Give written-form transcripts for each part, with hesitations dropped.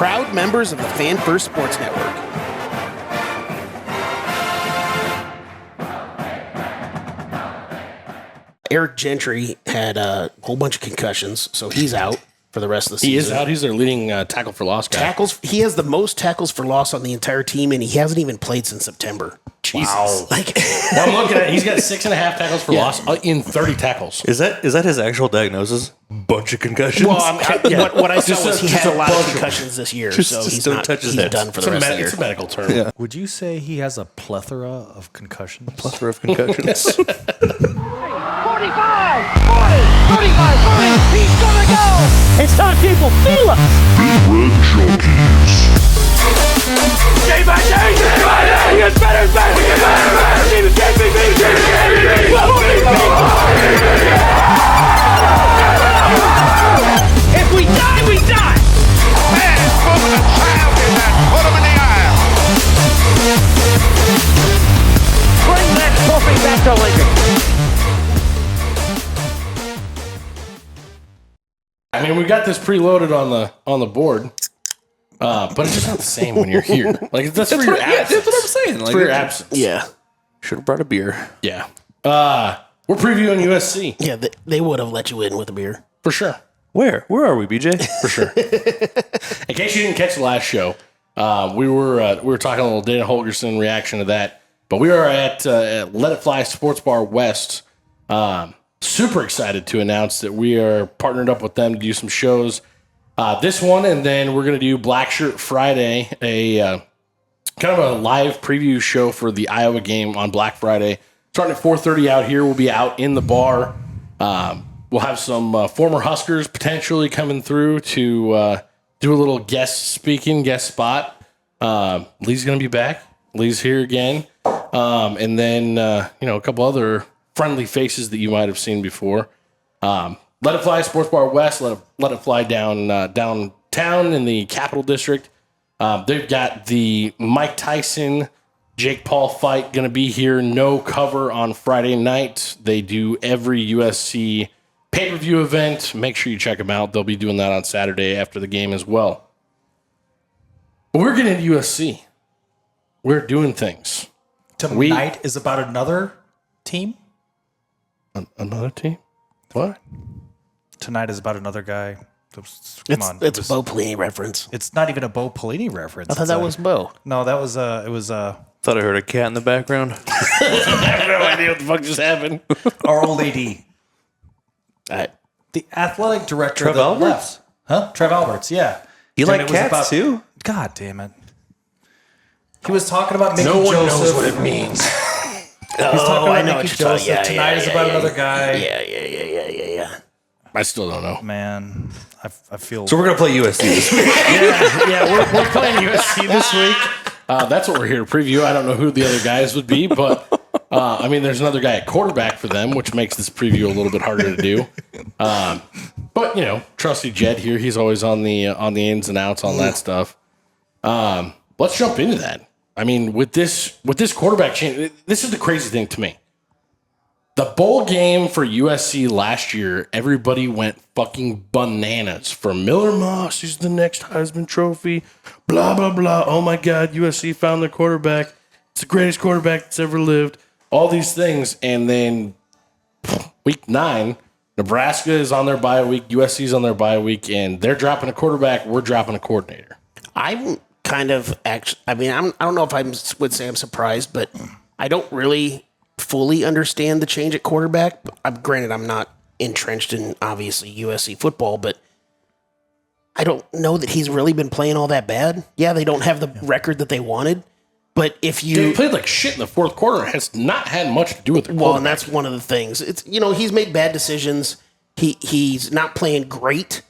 proud members of the Fan First Sports Network. Eric Gentry had a whole bunch of concussions, so he's out for the rest of the season. He is out. He's their leading tackle for loss guy. He has the most tackles for loss on the entire team, and he hasn't even played since September. Jesus. Wow. Well, I'm looking at it. He's got 6.5 tackles for loss in 30 tackles. Is that his actual diagnosis? Bunch of concussions? Well, what I saw was he had a lot of concussions this year, so he's done for the rest of the year. It's a medical term. Yeah. Would you say he has a plethora of concussions? A plethora of concussions. 45, 40, 45, 40, he's gonna go! It's time, people, feel it! Big Red Junkies. Day by day, he gets better and better! He gets better and better! Team is getting big, If we die, we die! Man is moving a child in that. Put him in the aisle. Bring that trophy back to Lincoln! I mean, we got this preloaded on the board, but it's just not the same when you're here. Like that's for your absence. That's what I'm saying. Like, for your absence. Yeah. Should have brought a beer. Yeah. We're previewing USC. Yeah, they would have let you in with a beer. For sure. Where are we, BJ? For sure. In case you didn't catch the last show, we were talking a little Dana Holgorsen reaction to that, but we are at Let It Fly Sports Bar West. Super excited to announce that we are partnered up with them to do some shows. This one, and then we're going to do Black Shirt Friday, a kind of a live preview show for the Iowa game on Black Friday. Starting at 4:30 out here. We'll be out in the bar. We'll have some former Huskers potentially coming through to do a little guest spot. Lee's going to be back. Lee's here again. And then, a couple other friendly faces that you might have seen before. Let It Fly Sports Bar West. Let it fly downtown in the Capital District. They've got the Mike Tyson, Jake Paul fight going to be here. No cover on Friday night. They do every USC pay-per-view event. Make sure you check them out. They'll be doing that on Saturday after the game as well. But we're getting into USC. We're doing things. Tonight is about another team? Another team? What? Tonight is about another guy. It's a Bo Pelini reference. It's not even a Bo Pelini reference. I thought that was Bo. No, that was it was Thought I heard a cat in the background. I have no idea what the fuck just happened. our old AD. The athletic director Trev that Alberts? left. Huh? Trev Alberts, yeah. You And like it was cats too? God damn it. He was talking about Mickey No one Joseph. knows what it means. He's talking about I know Mickey what you're talking- Joseph. Tonight is about another guy. Yeah. I still don't know. Man, I feel... So we're gonna play USC this week. We're playing USC this week. That's what we're here to preview. I don't know who the other guys would be, but there's another guy at quarterback for them, which makes this preview a little bit harder to do. But trusty Jed here, he's always on the ins and outs on that stuff. Let's jump into that. I mean, with this quarterback change, this is the crazy thing to me. The bowl game for USC last year, everybody went fucking bananas for Miller Moss. He's the next Heisman Trophy. Blah, blah, blah. Oh, my God, USC found their quarterback. It's the greatest quarterback that's ever lived. All these things. And then week 9, Nebraska is on their bye week. USC is on their bye week. And they're dropping a quarterback. We're dropping a coordinator. I'm kind of I don't know if I would say I'm surprised, but I don't really fully understand the change at quarterback. Granted, I'm not entrenched in obviously USC football, but I don't know that he's really been playing all that bad. Yeah, they don't have the record that they wanted, but if you They played like shit in the fourth quarter, it has not had much to do with the quarterback. well, and that's one of the things. It's he's made bad decisions. He's not playing great,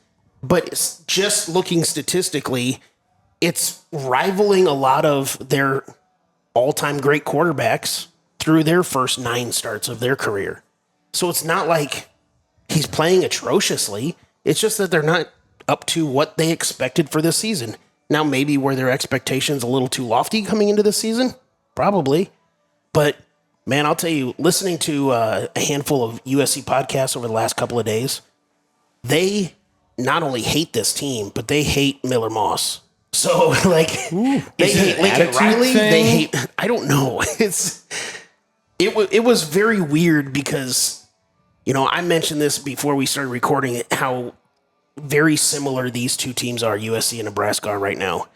but it's just looking statistically, it's rivaling a lot of their all-time great quarterbacks through their first 9 starts of their career. So it's not like he's playing atrociously. It's just that they're not up to what they expected for this season. Now, maybe were their expectations a little too lofty coming into this season? Probably. But, man, I'll tell you, listening to a handful of USC podcasts over the last couple of days, they not only hate this team, but they hate Miller Moss. So like they hate Lincoln Riley. thing? They hate. I don't know. It was very weird because I mentioned this before we started recording it, how very similar these two teams are, USC and Nebraska, are right now,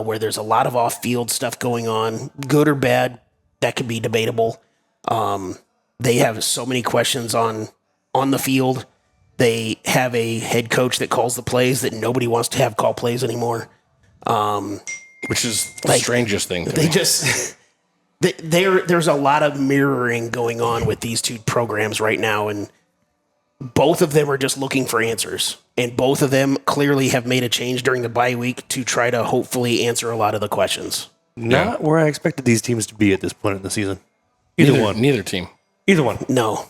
where there's a lot of off-field stuff going on, good or bad. That could be debatable. They have so many questions on the field. They have a head coach that calls the plays that nobody wants to have call plays anymore. Which is the strangest thing to They me. just there's a lot of mirroring going on with these two programs right now, and both of them are just looking for answers. And both of them clearly have made a change during the bye week to try to hopefully answer a lot of the questions. Not where I expected these teams to be at this point in the season. Neither team. Either one. No.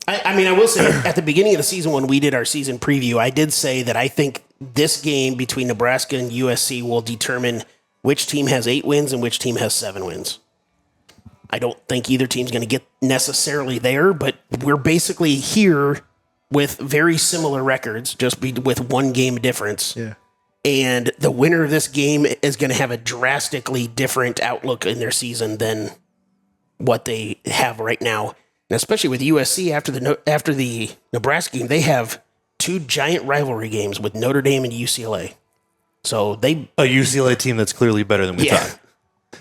I mean, I will say, at the beginning of the season when we did our season preview, I did say that I think this game between Nebraska and USC will determine which team has 8 wins and which team has 7 wins. I don't think either team's going to get necessarily there, but we're basically here with very similar records, just with 1 game difference. Yeah. And the winner of this game is going to have a drastically different outlook in their season than what they have right now. And especially with USC after the Nebraska game, they have 2 giant rivalry games with Notre Dame and UCLA. So A UCLA team that's clearly better than we thought.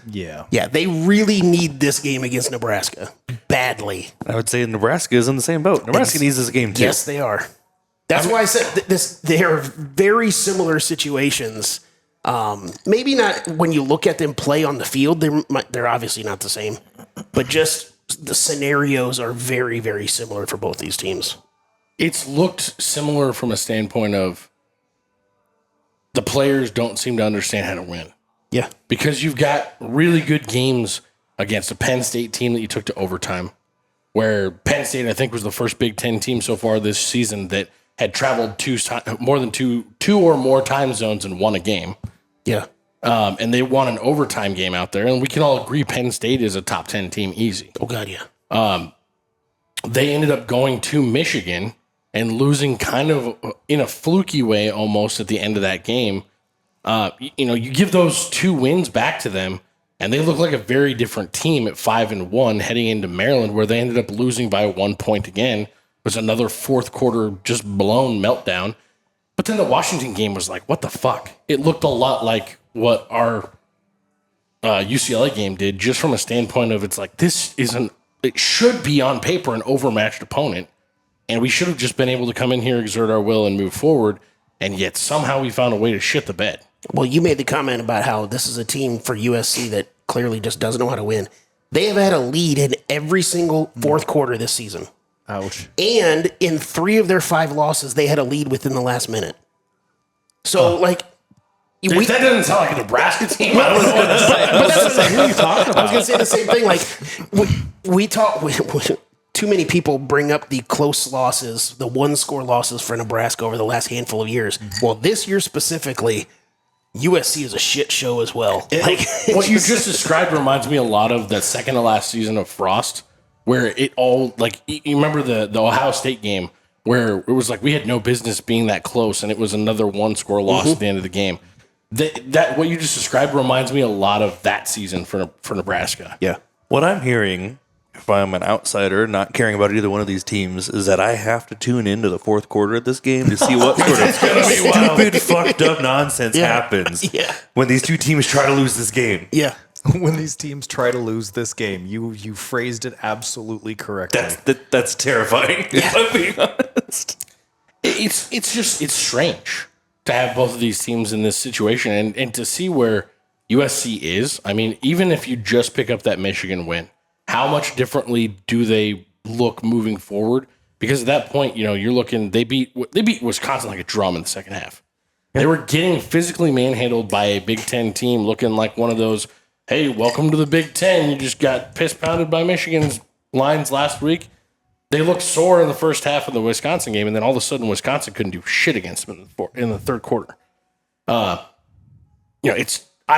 Yeah. They really need this game against Nebraska badly. I would say Nebraska is in the same boat. Nebraska needs this game too. Yes, they are. That's why I said they are very similar situations. Maybe not when you look at them play on the field. They're obviously not the same, but just the scenarios are very, very similar for both these teams. It's looked similar from a standpoint of the players don't seem to understand how to win. Yeah. Because you've got really good games against a Penn State team that you took to overtime, where Penn State, I think, was the first Big Ten team so far this season that had traveled more than two or more time zones and won a game. Yeah. And they won an overtime game out there. And we can all agree Penn State is a top 10 team easy. Oh, God, yeah. They ended up going to Michigan and losing kind of in a fluky way almost at the end of that game. You give those 2 wins back to them, and they look like a very different team at 5-1 heading into Maryland, where they ended up losing by 1 point again. It was another fourth quarter just blown meltdown. But then the Washington game was like, what the fuck? It looked a lot like what our UCLA game did, just from a standpoint of it's like, it should be on paper an overmatched opponent, and we should have just been able to come in here, exert our will, and move forward, and yet somehow we found a way to shit the bed. Well, you made the comment about how this is a team for USC that clearly just doesn't know how to win. They have had a lead in every single fourth quarter this season. Ouch. And in 3 of their 5 losses, they had a lead within the last minute. So, That doesn't sound like a Nebraska team. I don't know what to say. I was going to say the same thing. Like, we talk. Too many people bring up the close losses, the 1-score losses for Nebraska over the last handful of years. Well, this year specifically, USC is a shit show as well. What you just described reminds me a lot of the second to last season of Frost, where it all, like, you remember the Ohio State game where it was like we had no business being that close, and it was another 1-score loss at the end of the game. That what you just described reminds me a lot of that season for Nebraska. Yeah. What I'm hearing, if I'm an outsider not caring about either one of these teams, is that I have to tune into the fourth quarter of this game to see what sort of stupid, fucked up nonsense happens when these two teams try to lose this game. Yeah. When these teams try to lose this game, you phrased it absolutely correctly. That's terrifying, if I'm being honest. It's strange to have both of these teams in this situation and to see where USC is. I mean, even if you just pick up that Michigan win, how much differently do they look moving forward? Because at that point, you're looking, they beat Wisconsin like a drum in the second half. They were getting physically manhandled by a Big Ten team, looking like one of those, hey, welcome to the Big Ten. You just got piss pounded by Michigan's lines last week. They looked sore in the first half of the Wisconsin game, and then all of a sudden Wisconsin couldn't do shit against them in the third quarter. I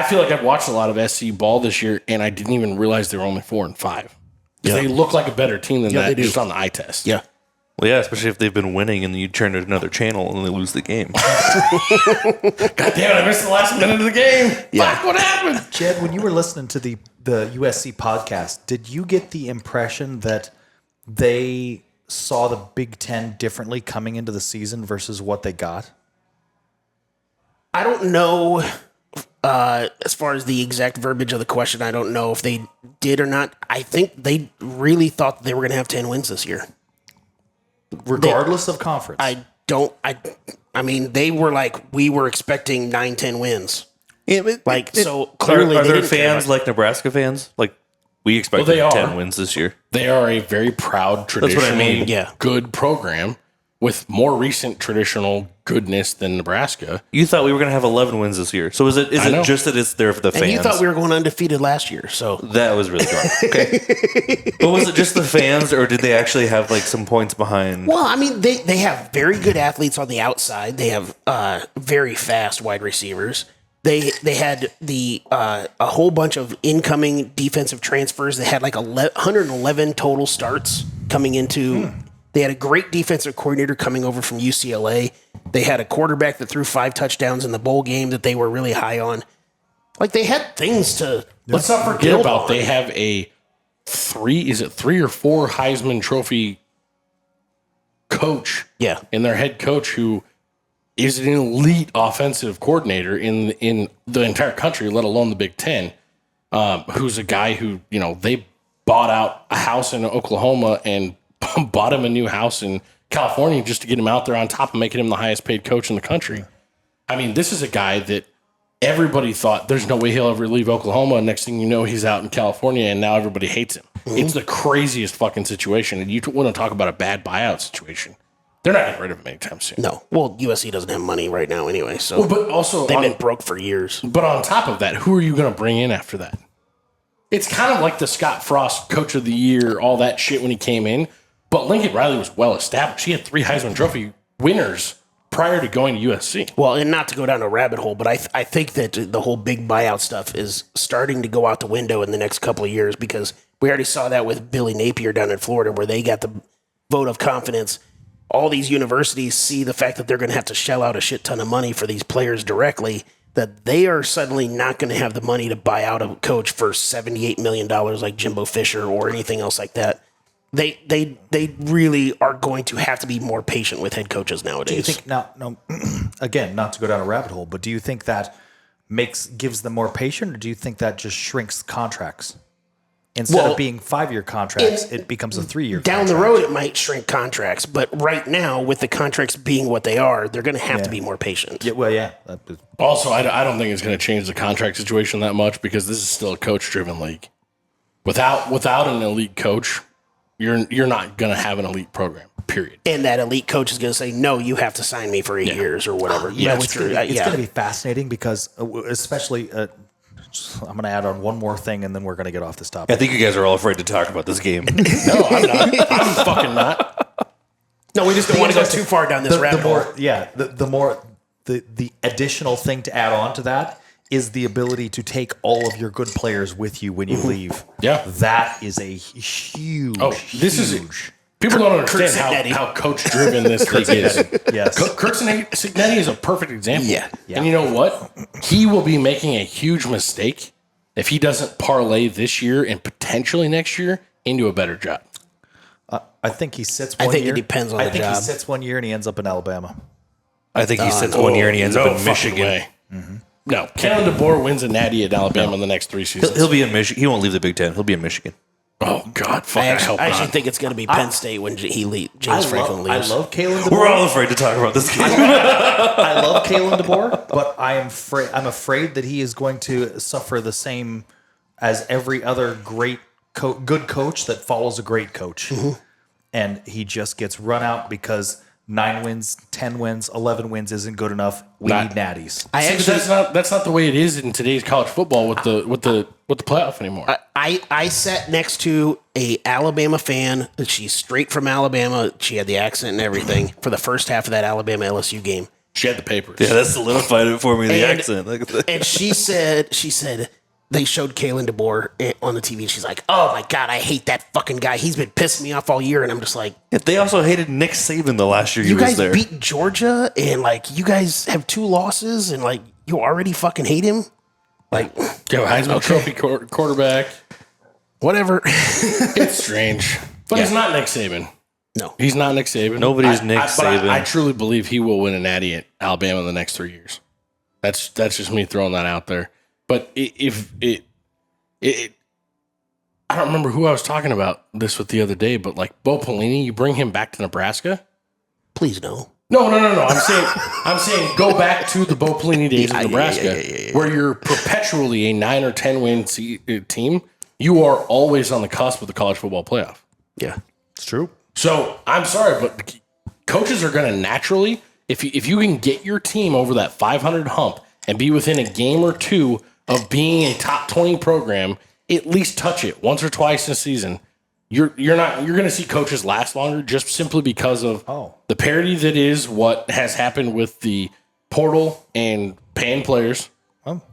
feel like I've watched a lot of SC ball this year, and I didn't even realize they were only 4-5. Because they look like a better team than that just on the eye test. Yeah. Well, yeah, especially if they've been winning and you turn to another channel and they lose the game. God damn it, I missed the last minute of the game. Yeah. Fuck, what happened? Jed, when you were listening to the USC podcast, did you get the impression that they saw the Big Ten differently coming into the season versus what they got? I don't know. As far as the exact verbiage of the question, I don't know if they did or not. I think they really thought they were going to have 10 wins this year. Regardless of conference. I mean, they were like, we were expecting 9-10 wins. Yeah, but So clearly are they there didn't care fans about- like Nebraska fans? Like, we expected Well, they are. 10 wins this year. They are a very proud, what I traditional, mean. Yeah. good program with more recent traditional goodness than Nebraska. You thought we were going to have 11 wins this year. So is it I know. just that it's there for the fans? And you thought we were going undefeated last year, so That was really wrong. Okay. But was it just the fans, or did they actually have like some points behind? well, I mean, they have very good athletes on the outside. They have very fast wide receivers. They had a whole bunch of incoming defensive transfers. They had like 111 total starts coming into. They had a great defensive coordinator coming over from UCLA. They had a quarterback that threw 5 touchdowns in the bowl game that they were really high on. Like, they had things to. Let's not forget about they have a 3 or 4 Heisman Trophy coach Yeah. and their head coach who is an elite offensive coordinator in the entire country, let alone the Big Ten, who's a guy who, they bought out a house in Oklahoma and bought him a new house in California just to get him out there on top of making him the highest paid coach in the country. I mean, this is a guy that everybody thought there's no way he'll ever leave Oklahoma. Next thing you know, he's out in California, and now everybody hates him. It's the craziest fucking situation. And you want to talk about a bad buyout situation. They're not getting rid of him anytime soon. No. Well, USC doesn't have money right now anyway, so Well, but also, they've been broke for years. but on top of that, who are you going to bring in after that? It's kind of like the Scott Frost Coach of the Year, all that shit when he came in. But Lincoln Riley was well established. He had 3 Heisman Trophy winners prior to going to USC. Well, and not to go down a rabbit hole, but I think that the whole big buyout stuff is starting to go out the window in the next couple of years, because we already saw that with Billy Napier down in Florida, where they got the vote of confidence. All these universities see the fact that they're going to have to shell out a shit ton of money for these players directly, that they are suddenly not going to have the money to buy out a coach for $78 million like Jimbo Fisher or anything else like that. They really are going to have to be more patient with head coaches nowadays. Do you think no again, not to go down a rabbit hole, but do you think that gives them more patience, or do you think that just shrinks contracts? Instead of being 5-year contracts, it becomes a 3-year Down contract. the road, it might shrink contracts, but right now, with the contracts being what they are, they're going to have to be more patient. Yeah, well, yeah. Also, I don't think it's going to change the contract situation that much, because this is still a coach-driven league. Without an elite coach, you're not going to have an elite program, period. And that elite coach is going to say, no, you have to sign me for 8 years or whatever. Yeah, That's It's true. going to be fascinating because, especially, I'm going to add on one more thing, and then we're going to get off this topic. I think you guys are all afraid to talk about this game. No, I'm not. I'm fucking not. No, we just don't want to go too far down this rabbit hole. The additional thing to add on to that is the ability to take all of your good players with you when you leave. Yeah. That is a huge, This is huge. people don't understand Cignetti. how coach-driven this league is. Yes. Kurt Cignetti is a perfect example. Yeah. And you know what? He will be making a huge mistake if he doesn't parlay this year and potentially next year into a better job. I think he sits one I think year. it depends on the I think job. he sits 1 year and he ends up in Alabama. I think he sits 1 year and he ends up in fucking Michigan. way. No, Kellen DeBoer wins a natty at Alabama in the next 3 seasons. He'll be in Michigan. He won't leave the Big Ten. He'll be in Michigan. Oh God, fuck! I hope I actually not. think it's going to be Penn State when James Franklin leaves. I love Kalen DeBoer. We're all afraid to talk about this game. I love Kalen DeBoer, but I'm afraid that he is going to suffer the same as every other great good coach that follows a great coach. And he just gets run out because 9 wins, 10 wins, 11 wins isn't good enough. We need natties. That's not the way it is in today's college football with the playoff anymore. I sat next to a Alabama fan. She's straight from Alabama. She had the accent and everything for the first half of that Alabama LSU game. She had the papers. Yeah, that solidified it for me, the And- accent. And she said, they showed Kalen DeBoer on the TV, and she's like, "Oh my god, I hate that fucking guy. He's been pissing me off all year." And I'm just like, They also hated Nick Saban the last year he "You was guys there. beat Georgia, and like you guys have 2 losses, and like you already fucking hate him." Like, Heisman Trophy quarterback. whatever. It's strange, but he's not Nick Saban. No, He's not Nick Saban. Nobody's Nick but Saban. I truly believe he will win a natty at Alabama in the next 3 years. That's just me throwing that out there. But if it, I don't remember who I was talking about this with the other day, but like Bo Pelini, you bring him back to Nebraska? please no. No. I'm saying go back to the Bo Pelini days of Nebraska, where you're perpetually a 9 or 10 win team. You are always on the cusp of the college football playoff. Yeah, It's true. So I'm sorry, but coaches are going to naturally, if you can get your team over that 500 hump and be within a game or 2 of being a top 20 program, at least touch it once or twice in a season. You're going to see coaches last longer just simply because of the parity that is what has happened with the portal and paying players.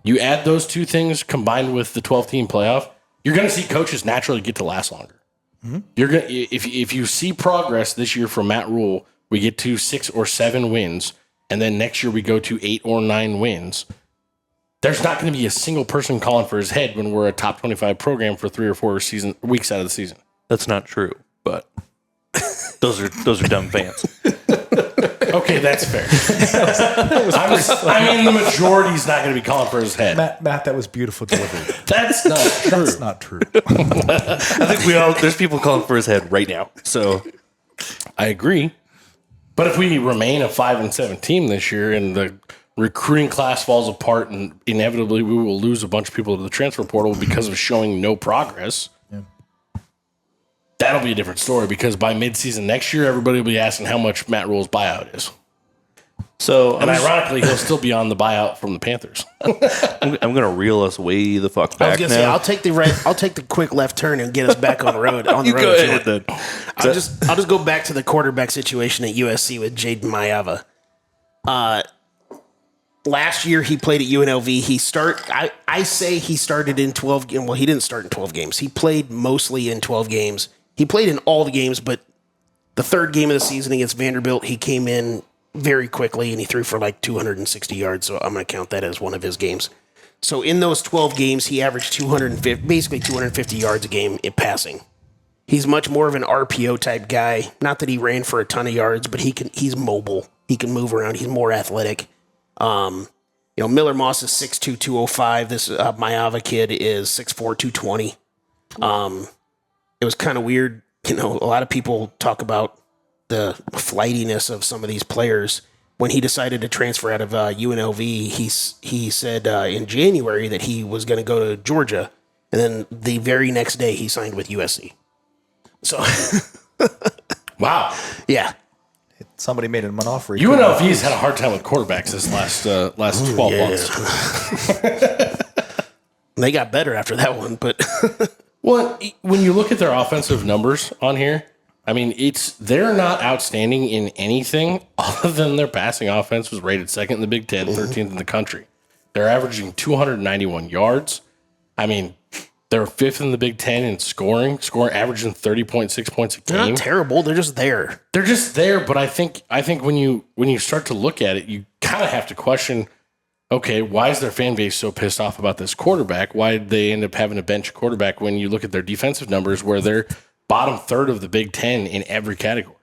You add those 2 things combined with the 12-team playoff, you're going to see coaches naturally get to last longer. You're gonna if you see progress this year from Matt Rule, we get to 6 or 7 wins, and then next year we go to 8 or 9 wins. There's not going to be a single person calling for his head when we're a top 25 program for 3 or 4 weeks out of the season. That's not true, but those are dumb fans. Okay, that's fair. I mean, the majority's not going to be calling for his head. Matt, that was beautiful delivery. That's not true. That's not true. I think there's people calling for his head right now. So I agree. But if we remain a 5-7 team this year and the recruiting class falls apart and inevitably we will lose a bunch of people to the transfer portal because of showing no progress, that'll be a different story because by midseason next year, everybody will be asking how much Matt Rule's buyout is. And ironically, he'll still be on the buyout from the Panthers. I'm going to reel us way the fuck back I was gonna say now. I'll take the quick left turn and get us back on the road. You go ahead then. I'll just go back to the quarterback situation at USC with Jaden Maiava. Last year he played at UNLV. I say he started in 12 games. Well, he didn't start in 12 games. He played mostly in 12 games. He played in all the games, but the 3rd game of the season against Vanderbilt, he came in very quickly and he threw for like 260 yards. So I'm going to count that as one of his games. So in those 12 games, he averaged basically 250 yards a game in passing. He's much more of an RPO type guy. Not that he ran for a ton of yards, but he's mobile. He can move around. He's more athletic. Miller Moss is 6'2", 205. This Maiava kid is 6'4", 220. It was kind of weird. A lot of people talk about the flightiness of some of these players. When he decided to transfer out of UNLV, he said in January that he was going to go to Georgia, and then the very next day he signed with USC. So, Wow. Yeah. Somebody made him an offer. UNLV's had a hard time with quarterbacks this last 12 months. They got better after that one, but Well, when you look at their offensive numbers on here, I mean, they're not outstanding in anything other than their passing offense was rated 2nd in the Big Ten, 13th in the country. They're averaging 291 yards. I mean, they're 5th in the Big Ten in scoring averaging 30.6 points a game. they're not terrible. They're just there. They're just there, but I think when you start to look at it, you kind of have to question, okay, why is their fan base so pissed off about this quarterback? Why did they end up having a bench quarterback when you look at their defensive numbers where they're bottom 3rd of the Big Ten in every category?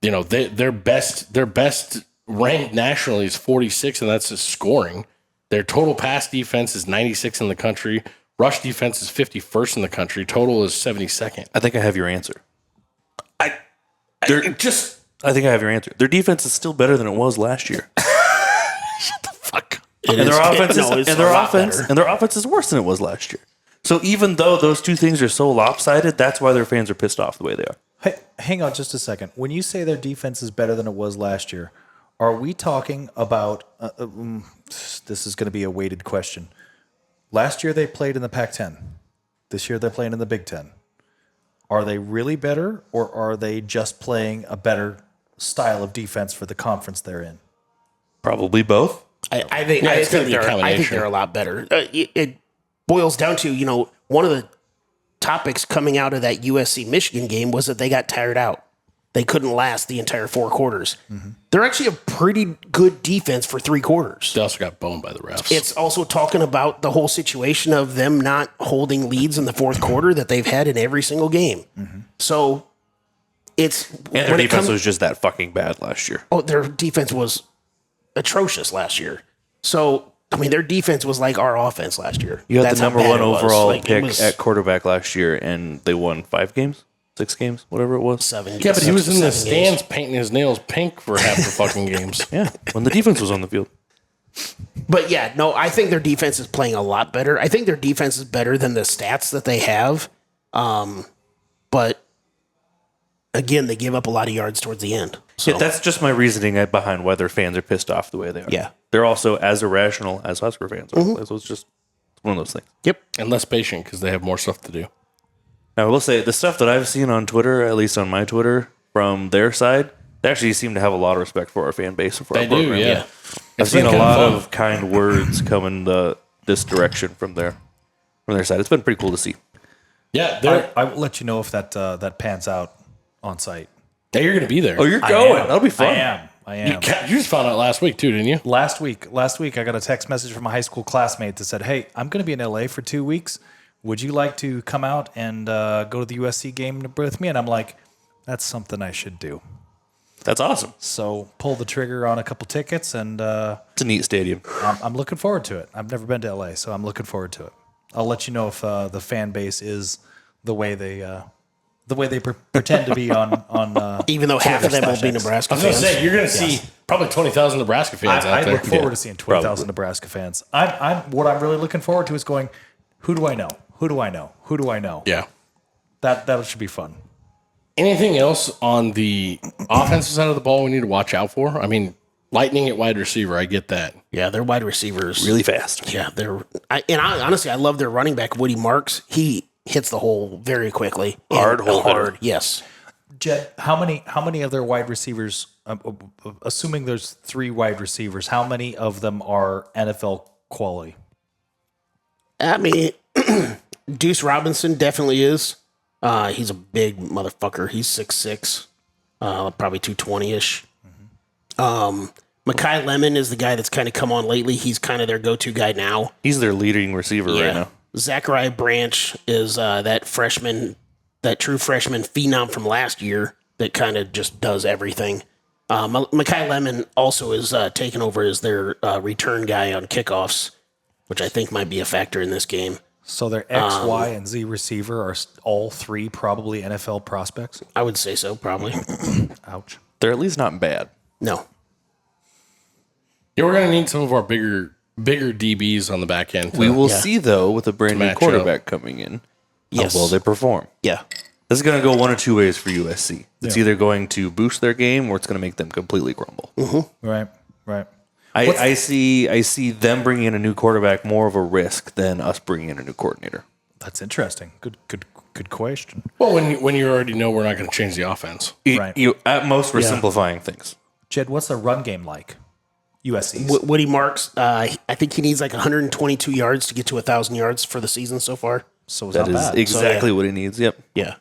Their best ranked nationally is 46, and that's just scoring. Their total pass defense is 96 in the country. Rush defense is 51st in the country. Total is 72nd. I think I have your answer. I think I have your answer. Their defense is still better than it was last year. fuck. And their offense is worse than it was last year. So even though those 2 things are so lopsided, that's why their fans are pissed off the way they are. Hey, hang on just a second. When you say their defense is better than it was last year, are we talking about this is going to be a weighted question. Last year they played in the Pac-10. This year they're playing in the Big Ten. Are they really better, or are they just playing a better style of defense for the conference they're in? Probably both. I think it's gonna be a I think combination. they're a lot better. boils down to, one of the topics coming out of that USC Michigan game was that they got tired out. They couldn't last the entire 4 quarters. Mm-hmm. They're actually a pretty good defense for 3 quarters. They also got boned by the refs. It's also talking about the whole situation of them not holding leads in the 4th quarter that they've had in every single game. Mm-hmm. So it's... And their defense was just that fucking bad last year. Oh, their defense was atrocious last year. So, their defense was like our offense last year. You had That's the number how bad 1 it was. overall pick at quarterback last year, and they won 5 games? 6 games, whatever it was. 7. Yeah, but he was in the 7 stands games. painting his nails pink for half the fucking games. Yeah, when the defense was on the field. But yeah, no, I think their defense is playing a lot better. I think their defense is better than the stats that they have. But again, they give up a lot of yards towards the end. So Yeah, that's just my reasoning behind why their fans are pissed off the way they are. Yeah. They're also as irrational as Husker fans are. Mm-hmm. So it's just one of those things. yep. And less patient because they have more stuff to do. Now, I will say, the stuff that I've seen on Twitter, at least on my Twitter, from their side, they actually seem to have a lot of respect for our fan base and for They our do, program. yeah. I've seen a been lot kinda fun. of kind words come in this direction from their side. It's been pretty cool to see. Yeah, I will let you know if that pans out on site. you're going to be there. Oh, you're I going. am. That'll be fun. I am. You just found out last week, too, didn't you? Last week, I got a text message from a high school classmate that said, "Hey, I'm going to be in LA for 2 weeks. Would you like to come out and go to the USC game with me?" And I'm like, "That's something I should do." That's awesome. So pull the trigger on a couple tickets, and It's a neat stadium. I'm looking forward to it. I've never been to LA, so I'm looking forward to it. I'll let you know if the fan base is the way they pretend to be on Even though half of them will be Nebraska I was going to fans. say, you're going to see probably 20,000 Nebraska fans out I there. look forward to seeing 20,000 Nebraska fans. What I'm really looking forward to is going, who do I know? Who do I know? Who do I know? Yeah. That should be fun. Anything else on the offensive side of the ball we need to watch out for? Lightning at wide receiver, I get that. Yeah, their wide receivers. Really fast. Yeah, honestly, I love their running back, Woody Marks. He hits the hole very quickly. Hard And hole hitter. hard, yes. Jed, how many of their wide receivers, assuming there's 3 wide receivers, how many of them are NFL quality? Deuce Robinson definitely is. He's a big motherfucker. He's 6'6", probably 220-ish. Mekhi Lemon is the guy that's kind of come on lately. He's kind of their go-to guy now. He's their leading receiver right now. Zachariah Branch is that true freshman phenom from last year that kind of just does everything. Mekhi Lemon also is taken over as their return guy on kickoffs, which I think might be a factor in this game. So their X, Y, and Z receiver are all 3 probably NFL prospects? I would say so, probably. Ouch. They're at least not bad. No. Yeah, we're going to need some of our bigger DBs on the back end. We will see, though, with a brand new match quarterback coming in, Yes. how well they perform. Yeah. This is going to go one of 2 ways for USC. It's either going to boost their game or it's going to make them completely crumble. Right. I see them bringing in a new quarterback more of a risk than us bringing in a new coordinator. That's interesting. Good question. Well, when you already know we're not going to change the offense. Right. At most, we're simplifying things. Jed, what's the run game like? USC's. Woody Marks, I think he needs like 122 yards to get to 1,000 yards for the season so far. So it's That not is bad. exactly what he needs. Yep. Yeah.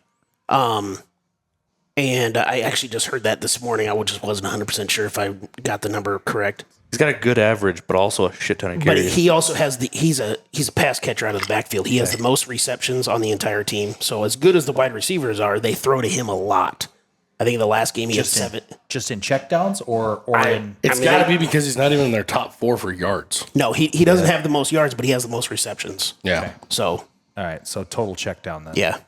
And I actually just heard that this morning. I just wasn't 100% sure if I got the number correct. He's got a good average, but also a shit ton of But carries. he also has he's a pass catcher out of the backfield. He has the most receptions on the entire team. So as good as the wide receivers are, they throw to him a lot. I think in the last game he had 7. Just in checkdowns or in... It's got to be because he's not even in their top 4 for yards. No, he doesn't have the most yards, but he has the most receptions. Yeah. Okay. So, All right, so total check down then. yeah.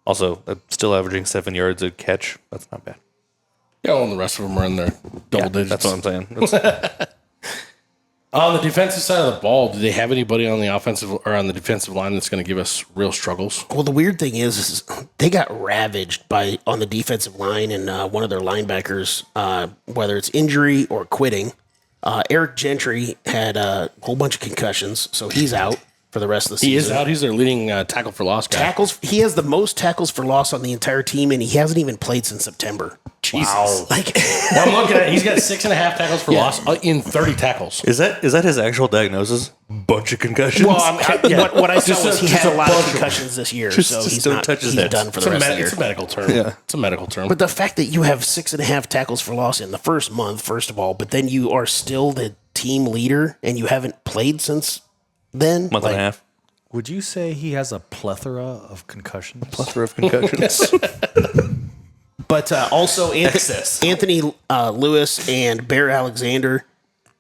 Also, still averaging 7 yards a catch. That's not bad. Yeah, well, and the rest of them are in their double digits. That's what I'm saying. It's- On the defensive side of the ball, do they have anybody on the offensive or on the defensive line that's going to give us real struggles? Well, the weird thing is they got ravaged on the defensive line and one of their linebackers, whether it's injury or quitting. Eric Gentry had a whole bunch of concussions, so he's out for the rest of the season. He is out. He's their leading tackle for loss guy. Tackles. He has the most tackles for loss on the entire team, and he hasn't even played since September. Jesus. Wow. Like, Well, I'm looking at it. He's got 6.5 tackles for loss in 30 tackles. Is that his actual diagnosis? Bunch of concussions. well, what I saw was he just had a a lot of bunch of- concussions this year, Just so he's don't not. touch his He's head. done for the rest of the year. It's a medical term. Yeah. It's a medical term. But the fact that you have 6.5 tackles for loss in the first month, first of all, but then you are still the team leader and you haven't played since then. Month and a half. Would you say he has a plethora of concussions? Plethora of concussions. But also Anthony Lewis and Bear Alexander,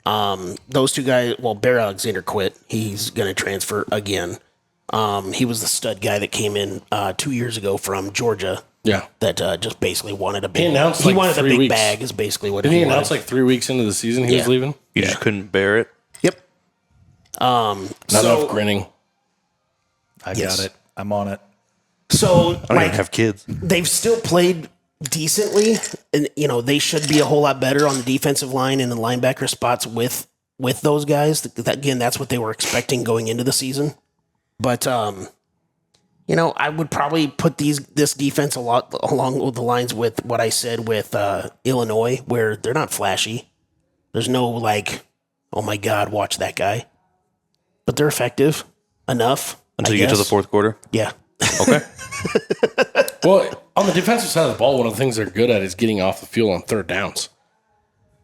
those two guys. Well, Bear Alexander quit. He's going to transfer again. He was the stud guy that came in 2 years ago from Georgia. Yeah. That just basically wanted a big. He announced, he like, wanted a 3 big weeks. bag. Is basically what Didn't he he wanted. announce like 3 weeks into the season he was leaving? You just couldn't bear it. Yep. Not enough grinning. I Yes. got it. I'm on it. So I don't like even have kids. they've still played decently, and they should be a whole lot better on the defensive line and the linebacker spots with those guys. Again, that's what they were expecting going into the season. But I would probably put this defense a lot along with the lines with what I said with Illinois, where they're not flashy. There's no like, oh my God, watch that guy. But they're effective enough Until I you get to the guess. fourth quarter. Yeah. Okay. Well, on the defensive side of the ball, one of the things they're good at is getting off the field on third downs.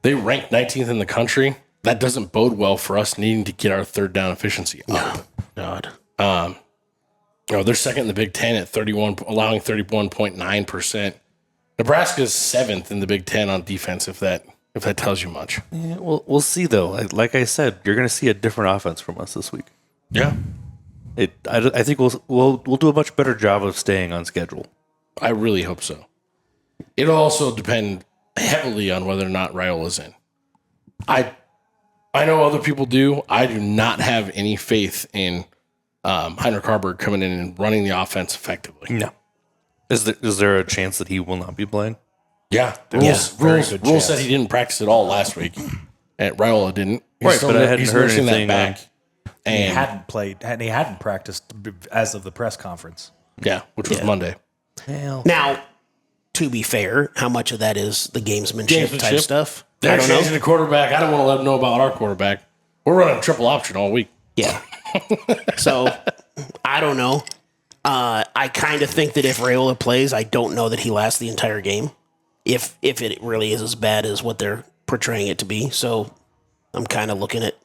They rank 19th in the country. That doesn't bode well for us needing to get our third down efficiency up. God. They're second in the Big Ten at 31, allowing 31.9%. Nebraska's 7th in the Big Ten on defense, if that tells you much. Yeah, we'll see though. Like I said, you're going to see a different offense from us this week. Yeah. I think we'll do a much better job of staying on schedule. I really hope so. It'll also depend heavily on whether or not Raiola's in. I know other people do. I do not have any faith in Heinrich Harburg coming in and running the offense effectively. No. Is there a chance that he will not be playing? Yeah. Yes, Rules said he didn't practice at all last week. And Raiola didn't. Right, but I hadn't he's heard nursing anything that back. He And hadn't played, and he hadn't practiced as of the press conference. yeah, which was Monday. Now, to be fair, how much of that is the gamesmanship type stuff? They're I don't know. changing the quarterback. I don't want to let them know about our quarterback. We're running a triple option all week. Yeah. So, I don't know. I kind of think that if Raiola plays, I don't know that he lasts the entire game. If it really is as bad as what they're portraying it to be. So, I'm kind of looking at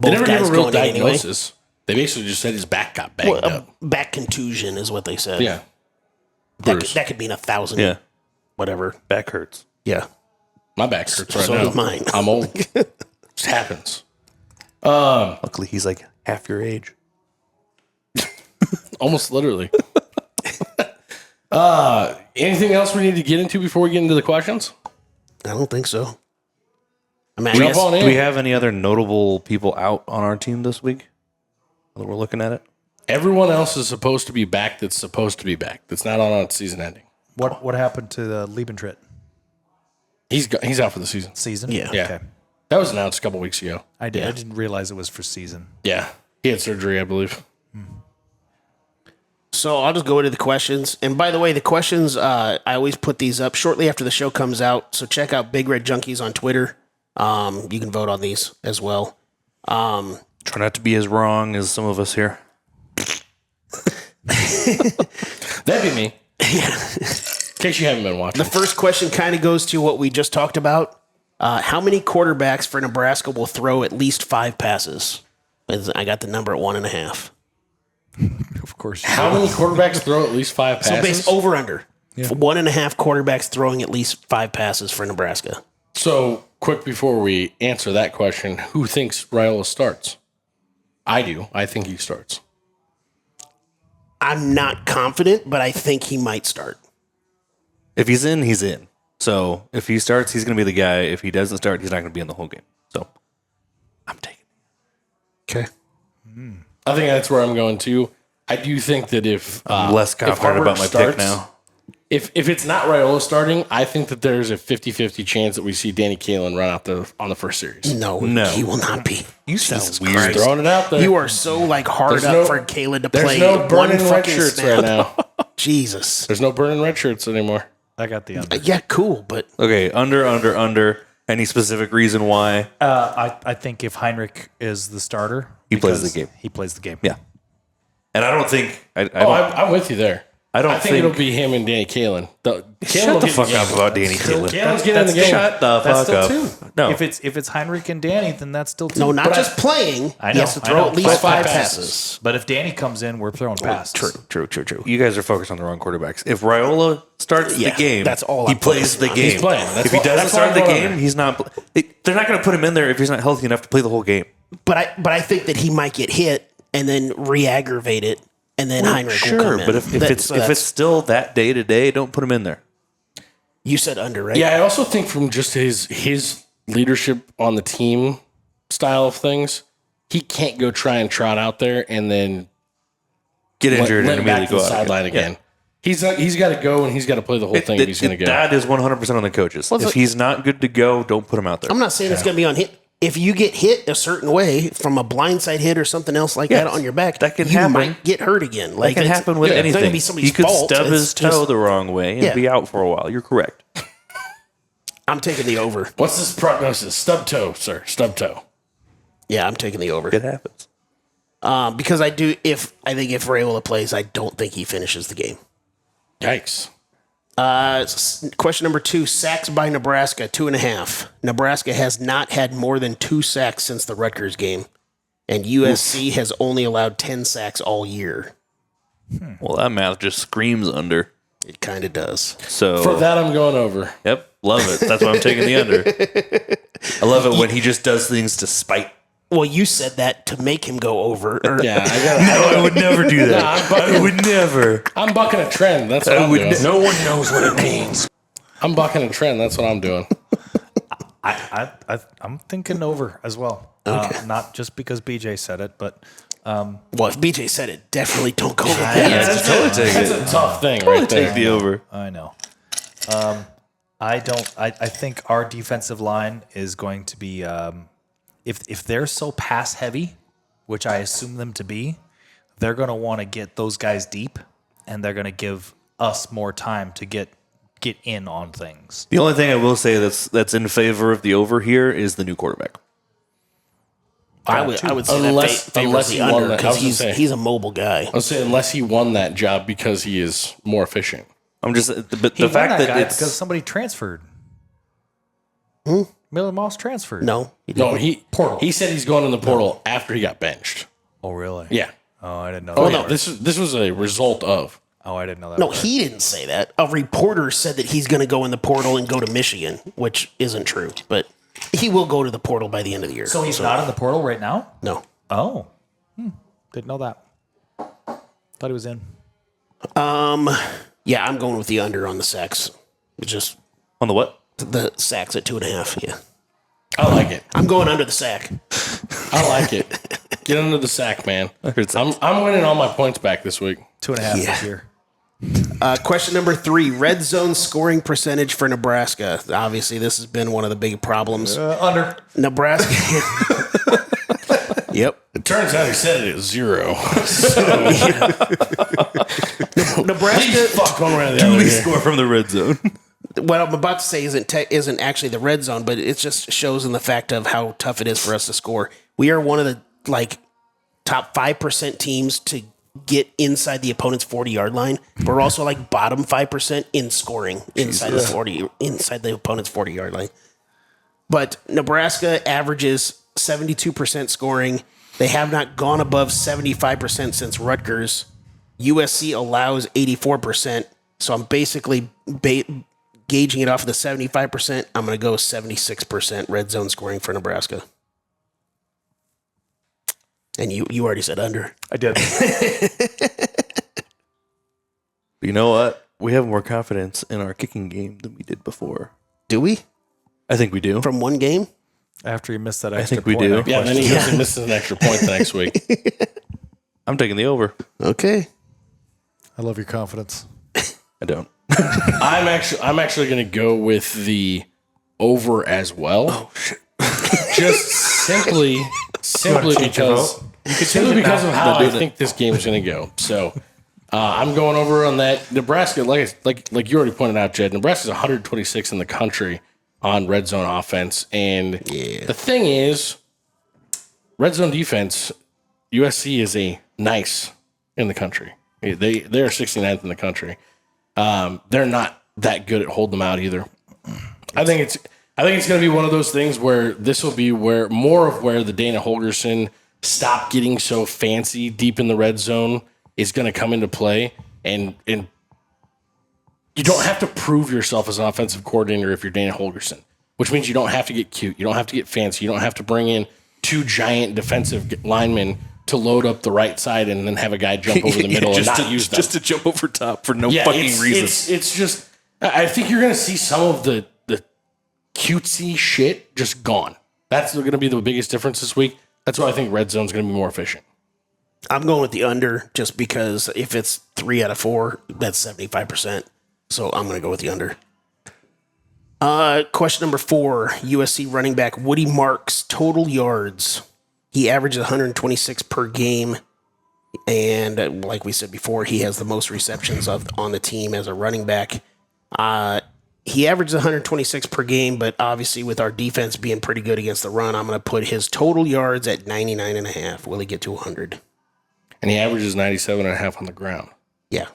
They both never gave guys a real going in anyway. diagnosis. They basically just said his back got banged Well, up. a back contusion is what they said. Yeah. That could mean 1,000. Yeah. Whatever. Back hurts. Yeah. My back hurts right So now. does mine. I'm old. It just happens. Luckily, he's like half your age. Almost literally. Anything else we need to get into before we get into the questions? I don't think so. I mean, I Jump guess on in. Do we have any other notable people out on our team this week? That we're looking at it. Everyone else is supposed to be back that's supposed to be back. That's not on season ending. What happened to the Liebentritt He's out for the season. season? Yeah. Yeah. Okay. That was announced a couple weeks ago. I did. I didn't realize it was for season. Yeah. He had surgery, I believe. So I'll just go into the questions. And by the way, the questions, I always put these up shortly after the show comes out. So check out Big Red Junkies on Twitter. You can vote on these as well. Try not to be as wrong as some of us here. That'd be me. In case you haven't been watching. The first question kind of goes to what we just talked about. How many quarterbacks for Nebraska will throw at least 5 passes? I got the number at 1.5. Of course. How many quarterbacks throw at least 5 So passes? base over under. 1.5 quarterbacks throwing at least 5 passes for Nebraska. So, quick before we answer that question, who thinks Raiola starts? I do. I think he starts. I'm not confident, but I think he might start. If he's in, he's in. So if he starts, he's going to be the guy. If he doesn't start, he's not going to be in the whole game. So I'm taking it. Okay. I think that's where I'm going to. I do think that if I'm less if confident Harburg about my pick now. if it's not Raiola starting, I think that there's a 50-50 chance that we see Danny Kaelin run out there on the first series. No, he will not be. You sound weird. Christ. Throwing it out there. You are so like hard There's up no- for Caleb to There's play no one burning red fucking shirts snap. right now. Jesus. There's no burning red shirts anymore. I got the under. Yeah, cool, but Okay, under. Any specific reason why? I think if Heinrich is the starter, He plays the because game. He plays the game. Yeah. And I don't think I'm with you there. I don't I think it'll be him and Danny Kaelin. Shut the fuck up about Danny Kaelin. Kaelin's getting in the game. Shut the That's fuck still up. two. No. If it's Heinrich and Danny, then that's still two. no, not just playing. I He has know, to I throw know. at least Five 5 passes. passes. But if Danny comes in, we're throwing passes. True. You guys are focused on the wrong quarterbacks. If Raiola starts Yeah, the game, that's all he I'm plays the focusing on. game. He's playing. That's If he what- doesn't that's start why the I'm going game, under. he's not. They're not going to put him in there if he's not healthy enough to play the whole game. But I think that he might get hit and then re-aggravate it, and then Heinrich will come Sure, in. but if it's still that day to day, don't put him in there. you said under, right? Yeah, I also think from just his leadership on the team style of things, he can't go try and trot out there and then Get injured let and him back immediately to go the out sideline again. again. He's got to go and he's got to play the whole thing if he's going to go. That is 100% on the coaches. If he's not good to go, don't put him out there. I'm not saying it's going to be on hit. If you get hit a certain way from a blindside hit or something else like that on your back, that can you happen. might get hurt again. Like That can it's- happen with it's not anything. gonna be somebody's He could fault. stub his It's just- toe the wrong way and Yeah. be out for a while. You're correct. I'm taking the over. What's this prognosis? Stub toe, sir. Stub toe. Yeah, I'm taking the over. It happens. Because I think if Raiola plays, I don't think he finishes the game. Yikes. Question number 2, sacks by Nebraska, 2.5. Nebraska has not had more than 2 sacks since the Rutgers game, and USC has only allowed 10 sacks all year. Well, that math just screams under. It kind of does. So For that, I'm going over. Yep, love it. That's why I'm taking the under. I love it when he just does things to spite. Well, you said that to make him go over. Or, Yeah, No, I would never do that. I would never. I'm bucking a trend. That's what I'm would doing. No one knows what it means. I'm bucking a trend. That's what I'm doing. I'm thinking over as well. Not just because BJ said it, but well, if BJ said it, definitely don't go with that. That's a tough thing right there. Take the over. I know. I think our defensive line is going to be if they're so pass heavy, which I assume them to be, they're going to want to get those guys deep, and they're going to give us more time to get in on things. The only thing I will say that's in favor of the over here is the new quarterback. I would say Unless- that favors unless the he won under that. I because was gonna say. he's a mobile guy. I'll say unless he won that job because he is more efficient. I'm just, but He the won fact that guy it's because somebody transferred. Miller Moss transferred. No, he No, didn't. he said he's going in the portal after he got benched. Oh, really? Yeah. Oh, I didn't know. Oh that. no, this was a result of. Oh, I didn't know that. No, he didn't say that. A reporter said that he's going to go in the portal and go to Michigan, which isn't true. But he will go to the portal by the end of the year. So he's not in the portal right now? No. Oh. Didn't know that. Thought he was in. Yeah, I'm going with the under on the sacks. It's just on the what? the sacks at 2.5. Yeah. I like it. I'm going under the sack. I like it. Get under the sack, man. I'm winning all my points back this week. 2.5 Yeah. this year. Question number 3, red zone scoring percentage for Nebraska. Obviously, this has been one of the big problems. Under. Nebraska. Yep. It turns out he said it at 0. Nebraska. Fuck one way or the other. Duly here. score from the red zone. What I'm about to say isn't actually the red zone, but it just shows in the fact of how tough it is for us to score. We are one of the top 5% teams to get inside the opponent's 40-yard line. We're also bottom 5% in scoring inside the opponent's 40-yard line. But Nebraska averages 72% scoring. They have not gone above 75% since Rutgers. USC allows 84%. So I'm basically gauging it off of the 75%. I'm going to go 76% red zone scoring for Nebraska. And you already said under. I did. You know what? We have more confidence in our kicking game than we did before. Do we? I think we do. From one game? After you missed that I extra think we point, do. I Yeah, then he questioned. goes and misses an extra point the next week. I'm taking the over. Okay. I love your confidence. I don't. I'm actually going to go with the over as well. Oh shit! Just simply because of how I think this game is going to go. So I'm going over on that. Nebraska, like you already pointed out, Jed. Nebraska's 126 in the country on red zone offense, and the thing is, red zone defense, USC is a nice in the country. They're 69th in the country. They're not that good at holding them out either. I think it's going to be one of those things where this will be where the Dana Holgorsen stop getting so fancy deep in the red zone is going to come into play, and you don't have to prove yourself as an offensive coordinator if you're Dana Holgorsen, which means you don't have to get cute, you don't have to get fancy, you don't have to bring in two giant defensive linemen to load up the right side and then have a guy jump over the middle and not use them. Just to jump over top for no fucking reason. It's just, I think you're going to see some of the cutesy shit just gone. That's going to be the biggest difference this week. That's why I think red zone's going to be more efficient. I'm going with the under just because if it's 3 out of 4, that's 75%. So I'm going to go with the under. Question number 4, USC running back Woody Marks, total yards. He averages 126 per game. And like we said before, he has the most receptions on the team as a running back. He averages 126 per game, but obviously with our defense being pretty good against the run, I'm going to put his total yards at 99.5. Will he get to 100? And he averages 97.5 on the ground. Yeah.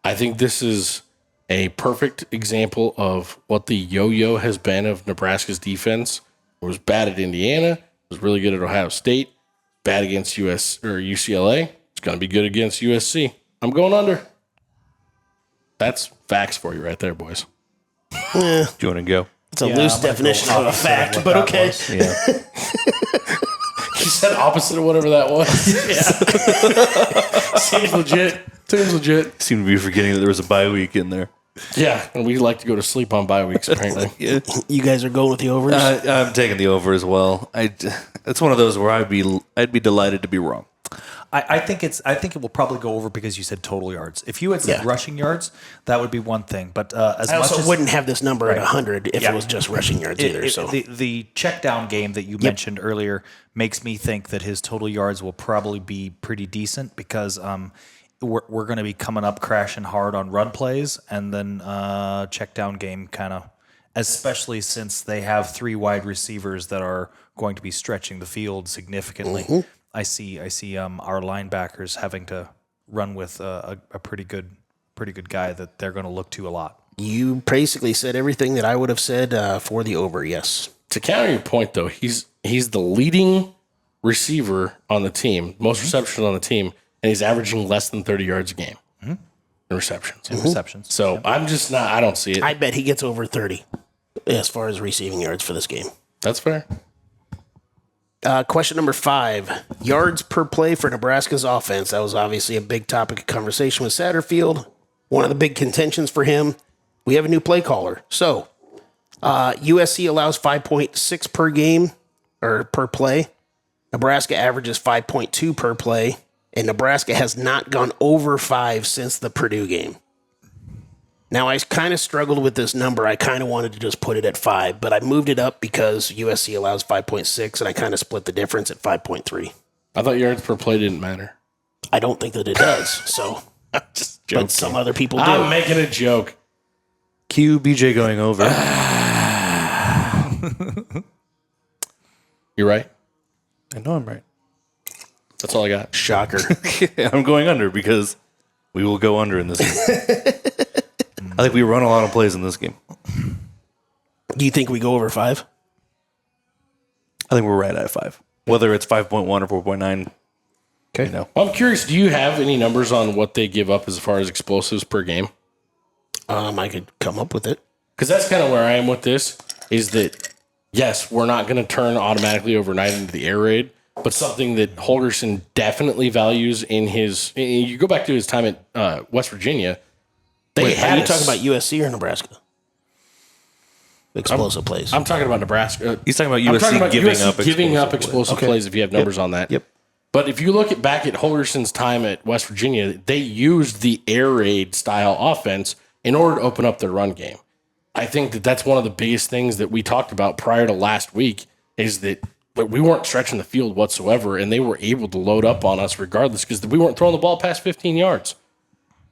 I think this is a perfect example of what the yo-yo has been of Nebraska's defense. It was bad at Indiana. It was really good at Ohio State. Bad against UCLA. It's going to be good against USC. I'm going under. That's facts for you right there, boys. Do you want to go? It's a loose definition of a fact, but okay. Yeah. You said opposite of whatever that was. Seems legit. Seem to be forgetting that there was a bye week in there. Yeah, and we like to go to sleep on bye weeks, apparently. Yeah. You guys are going with the overs? I'm taking the over as well. It's one of those where I'd be delighted to be wrong. I think it will probably go over because you said total yards. If you had said rushing yards, that would be one thing. But I also wouldn't have this number at 100 if it was just rushing yards either. So the check down game that you mentioned earlier makes me think that his total yards will probably be pretty decent because we're going to be coming up crashing hard on run plays, and then check down game kind of, especially since they have 3 wide receivers that are going to be stretching the field significantly. Mm-hmm. I see our linebackers having to run with a pretty good guy that they're going to look to a lot. You basically said everything that I would have said for the over, yes. To counter your point, though, he's the leading receiver on the team, most receptions on the team, and he's averaging less than 30 yards a game in receptions. So I'm just not. I don't see it. I bet he gets over 30 as far as receiving yards for this game. That's fair. Question number 5, yards per play for Nebraska's offense. That was obviously a big topic of conversation with Satterfield. One of the big contentions for him. We have a new play caller. So USC allows 5.6 per game or per play. Nebraska averages 5.2 per play. And Nebraska has not gone over 5 since the Purdue game. Now, I kind of struggled with this number. I kind of wanted to just put it at 5, but I moved it up because USC allows 5.6, and I kind of split the difference at 5.3. I thought yards per play didn't matter. I don't think that it does, so. Just joking. But some other people do. I'm making a joke. Cue BJ going over. You're right. I know I'm right. That's all I got. Shocker. I'm going under because we will go under in this game. I think we run a lot of plays in this game. Do you think we go over 5? I think we're right at 5. Whether it's 5.1 or 4.9. Okay. You know. Well, I'm curious, do you have any numbers on what they give up as far as explosives per game? I could come up with it. Because that's kind of where I am with this, is that, yes, we're not going to turn automatically overnight into the air raid, but something that Holgorsen definitely values in his, you go back to his time at West Virginia. Wait, are you talking about USC or Nebraska? Explosive plays. I'm talking about Nebraska. He's talking about USC giving up explosive plays if you have numbers on that. Yep. But if you look back at Holgorsen's time at West Virginia, they used the air raid style offense in order to open up their run game. I think that's one of the biggest things that we talked about prior to last week is that we weren't stretching the field whatsoever, and they were able to load up on us regardless because we weren't throwing the ball past 15 yards.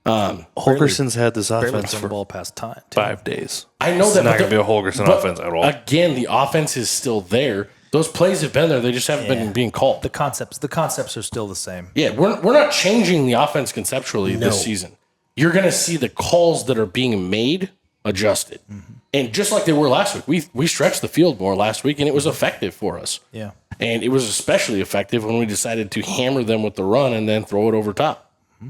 Holgorsen's had this Barely offense throwing for the ball past time. 5 days. I know It's that not going to be a Holgorsen offense at all. Again, the offense is still there. Those plays have been there. They just haven't been being called. The concepts are still the same. Yeah, we're not changing the offense conceptually this season. You're going to see the calls that are being made adjusted. Mm-hmm. And just like they were last week, we stretched the field more last week, and it was effective for us. Yeah. And it was especially effective when we decided to hammer them with the run and then throw it over top. Mm-hmm.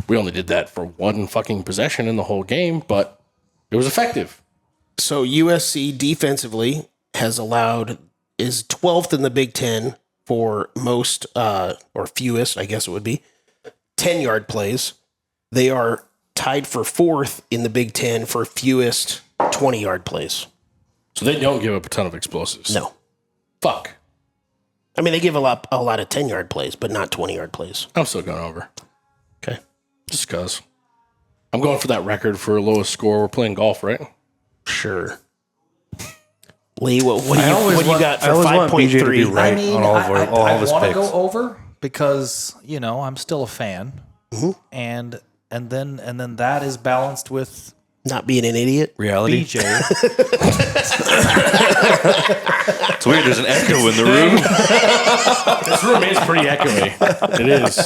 We only did that for one fucking possession in the whole game, but it was effective. So USC defensively is 12th in the Big Ten for most, or fewest, I guess it would be, 10-yard plays. They are tied for 4th in the Big Ten for fewest 20-yard plays. So they don't give up a ton of explosives. No. Fuck. I mean, they give a lot of 10-yard plays, but not 20-yard plays. I'm still going over. Okay. Just because. I'm going for that record for lowest score. We're playing golf, right? Sure. Lee, what do you got for 5.3? Right on all of his I want to picks. go over because I'm still a fan, and then that is balanced with Not being an idiot. Reality. BJ. It's weird. There's an echo in the room. This room is pretty echoey. It is.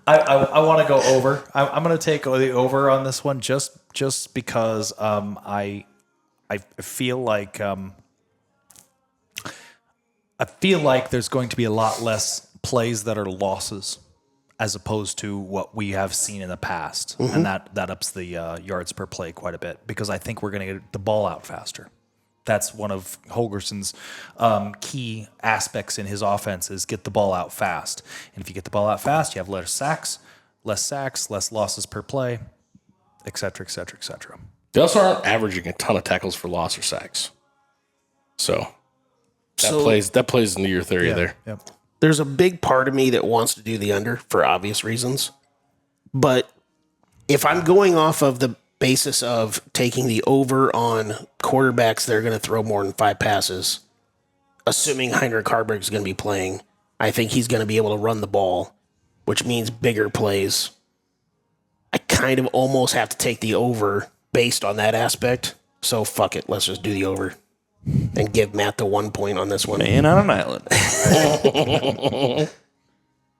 I want to go over. I'm going to take the over on this one just because I feel like there's going to be a lot less plays that are losses as opposed to what we have seen in the past, and that ups the yards per play quite a bit because I think we're going to get the ball out faster. That's one of Holgorsen's key aspects in his offense is get the ball out fast. And if you get the ball out fast, you have less sacks, less losses per play, et cetera, et cetera, et cetera. They also aren't averaging a ton of tackles for loss or sacks. So that plays into your theory there. Yep. There's a big part of me that wants to do the under for obvious reasons. But if I'm going off of the basis of taking the over on quarterbacks that are going to throw more than 5 passes, assuming Heinrich Haarberg is going to be playing, I think he's going to be able to run the ball, which means bigger plays. I kind of almost have to take the over based on that aspect. So fuck it. Let's just do the over and give Matt the 1 point on this one. Man on an island.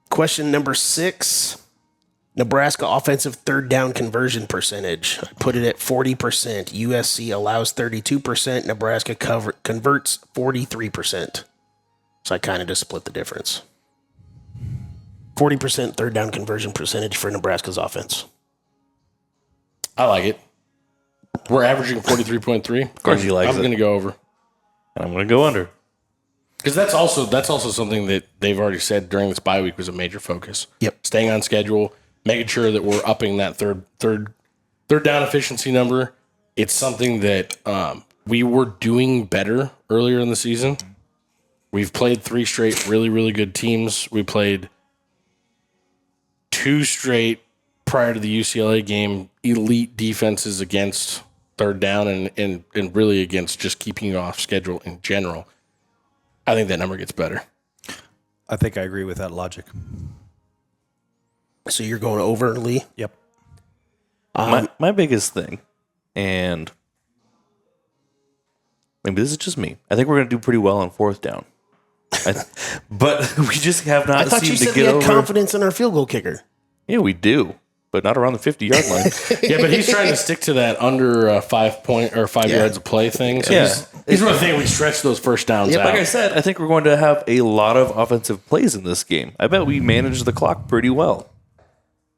Question number 6. Nebraska offensive third down conversion percentage. I put it at 40%. USC allows 32%. Nebraska converts 43%. So I kind of just split the difference. 40% third down conversion percentage for Nebraska's offense. I like it. We're averaging 43.3. Of course he likes I'm it. going to go over. And I'm going to go under. Because that's also something that they've already said during this bye week was a major focus. Yep. Staying on schedule, making sure that we're upping that third down efficiency number. It's something that we were doing better earlier in the season. We've played 3 straight really, really good teams. We played 2 straight prior to the UCLA game, elite defenses against third down and really against just keeping you off schedule in general. I think that number gets better. I think I agree with that logic. So you're going over, Lee? Yep. My biggest thing, and maybe this is just me, I think we're going to do pretty well on 4th down. But we just have not I thought you seemed to said get we had over. confidence in our field goal kicker. Yeah, we do, but not around the 50-yard line. Yeah, but he's trying to stick to that under 5 yards of play thing. So Yeah. he's really thinking we stretch those first downs Yeah, out. like I said, I think we're going to have a lot of offensive plays in this game. I bet we manage the clock pretty well.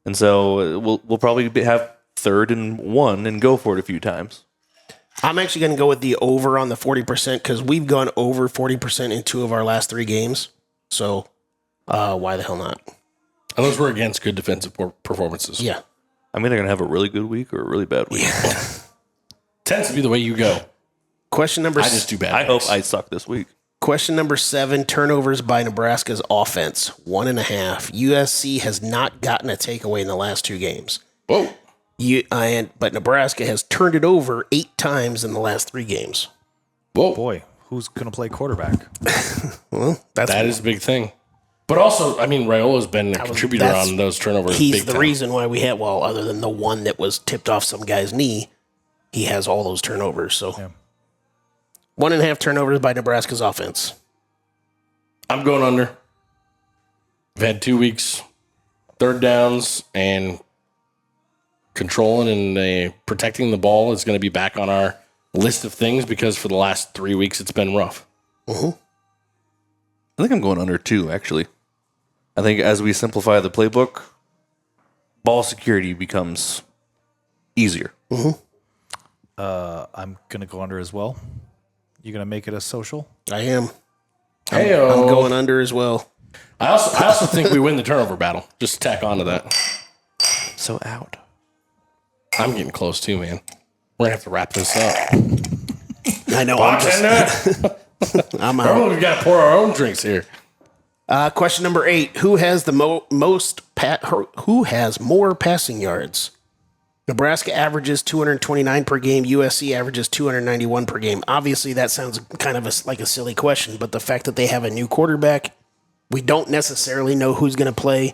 And so we'll probably have 3rd and 1 and go for it a few times. I'm actually going to go with the over on the 40% because we've gone over 40% in 2 of our last 3 games. So why the hell not? And those were against good defensive performances. Yeah. I'm either going to have a really good week or a really bad week. Tends to be the way you go. Question number I just do bad. I hope things. I suck this week. Question number 7, turnovers by Nebraska's offense, 1.5. USC has not gotten a takeaway in the last 2 games. Whoa. But Nebraska has turned it over 8 times in the last 3 games. Whoa. Boy, who's going to play quarterback? Well, That is a big thing. But also, I mean, Raiola's been a contributor on those turnovers. He's the time. reason why we had, well, other than the one that was tipped off some guy's knee, he has all those turnovers. So 1.5 turnovers by Nebraska's offense. I'm going under. We've had 2 weeks, third downs, and controlling and protecting the ball is going to be back on our list of things because for the last 3 weeks it's been rough. I think I'm going under 2, actually. I think as we simplify the playbook, ball security becomes easier. I'm going to go under as well. You going to make it a social? I am. Hey-o. I'm going under as well. I also think we win the turnover battle. Just to tack on to that. So out. I'm getting close too, man. We're going to have to wrap this up. I know. I'm out. We've got to pour our own drinks here. Question number 8: Who has the who has more passing yards? Nebraska averages 229 per game. USC averages 291 per game. Obviously, that sounds kind of like a silly question, but the fact that they have a new quarterback, we don't necessarily know who's going to play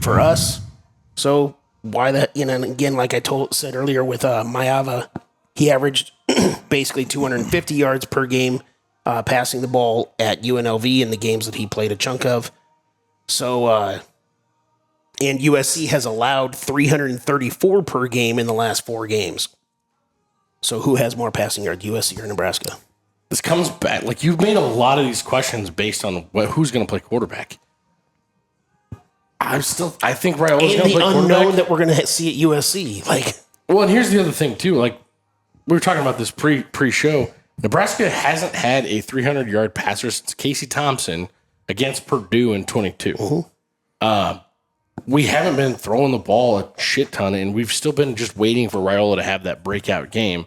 for us. So why that? And again, like I said earlier with Mayava, he averaged basically 250 yards per game passing the ball at UNLV in the games that he played a chunk of. So. And USC has allowed 334 per game in the last 4 games. So who has more passing yards, USC or Nebraska? This comes back. Like, you've made a lot of these questions based on who's going to play quarterback. I think Raiola's going to play quarterback. And the unknown that we're going to see at USC. Well, and here's the other thing, too. Like, we were talking about this pre-show. Nebraska hasn't had a 300-yard passer since Casey Thompson against Purdue in 22. We haven't been throwing the ball a shit ton, and we've still been just waiting for Raiola to have that breakout game.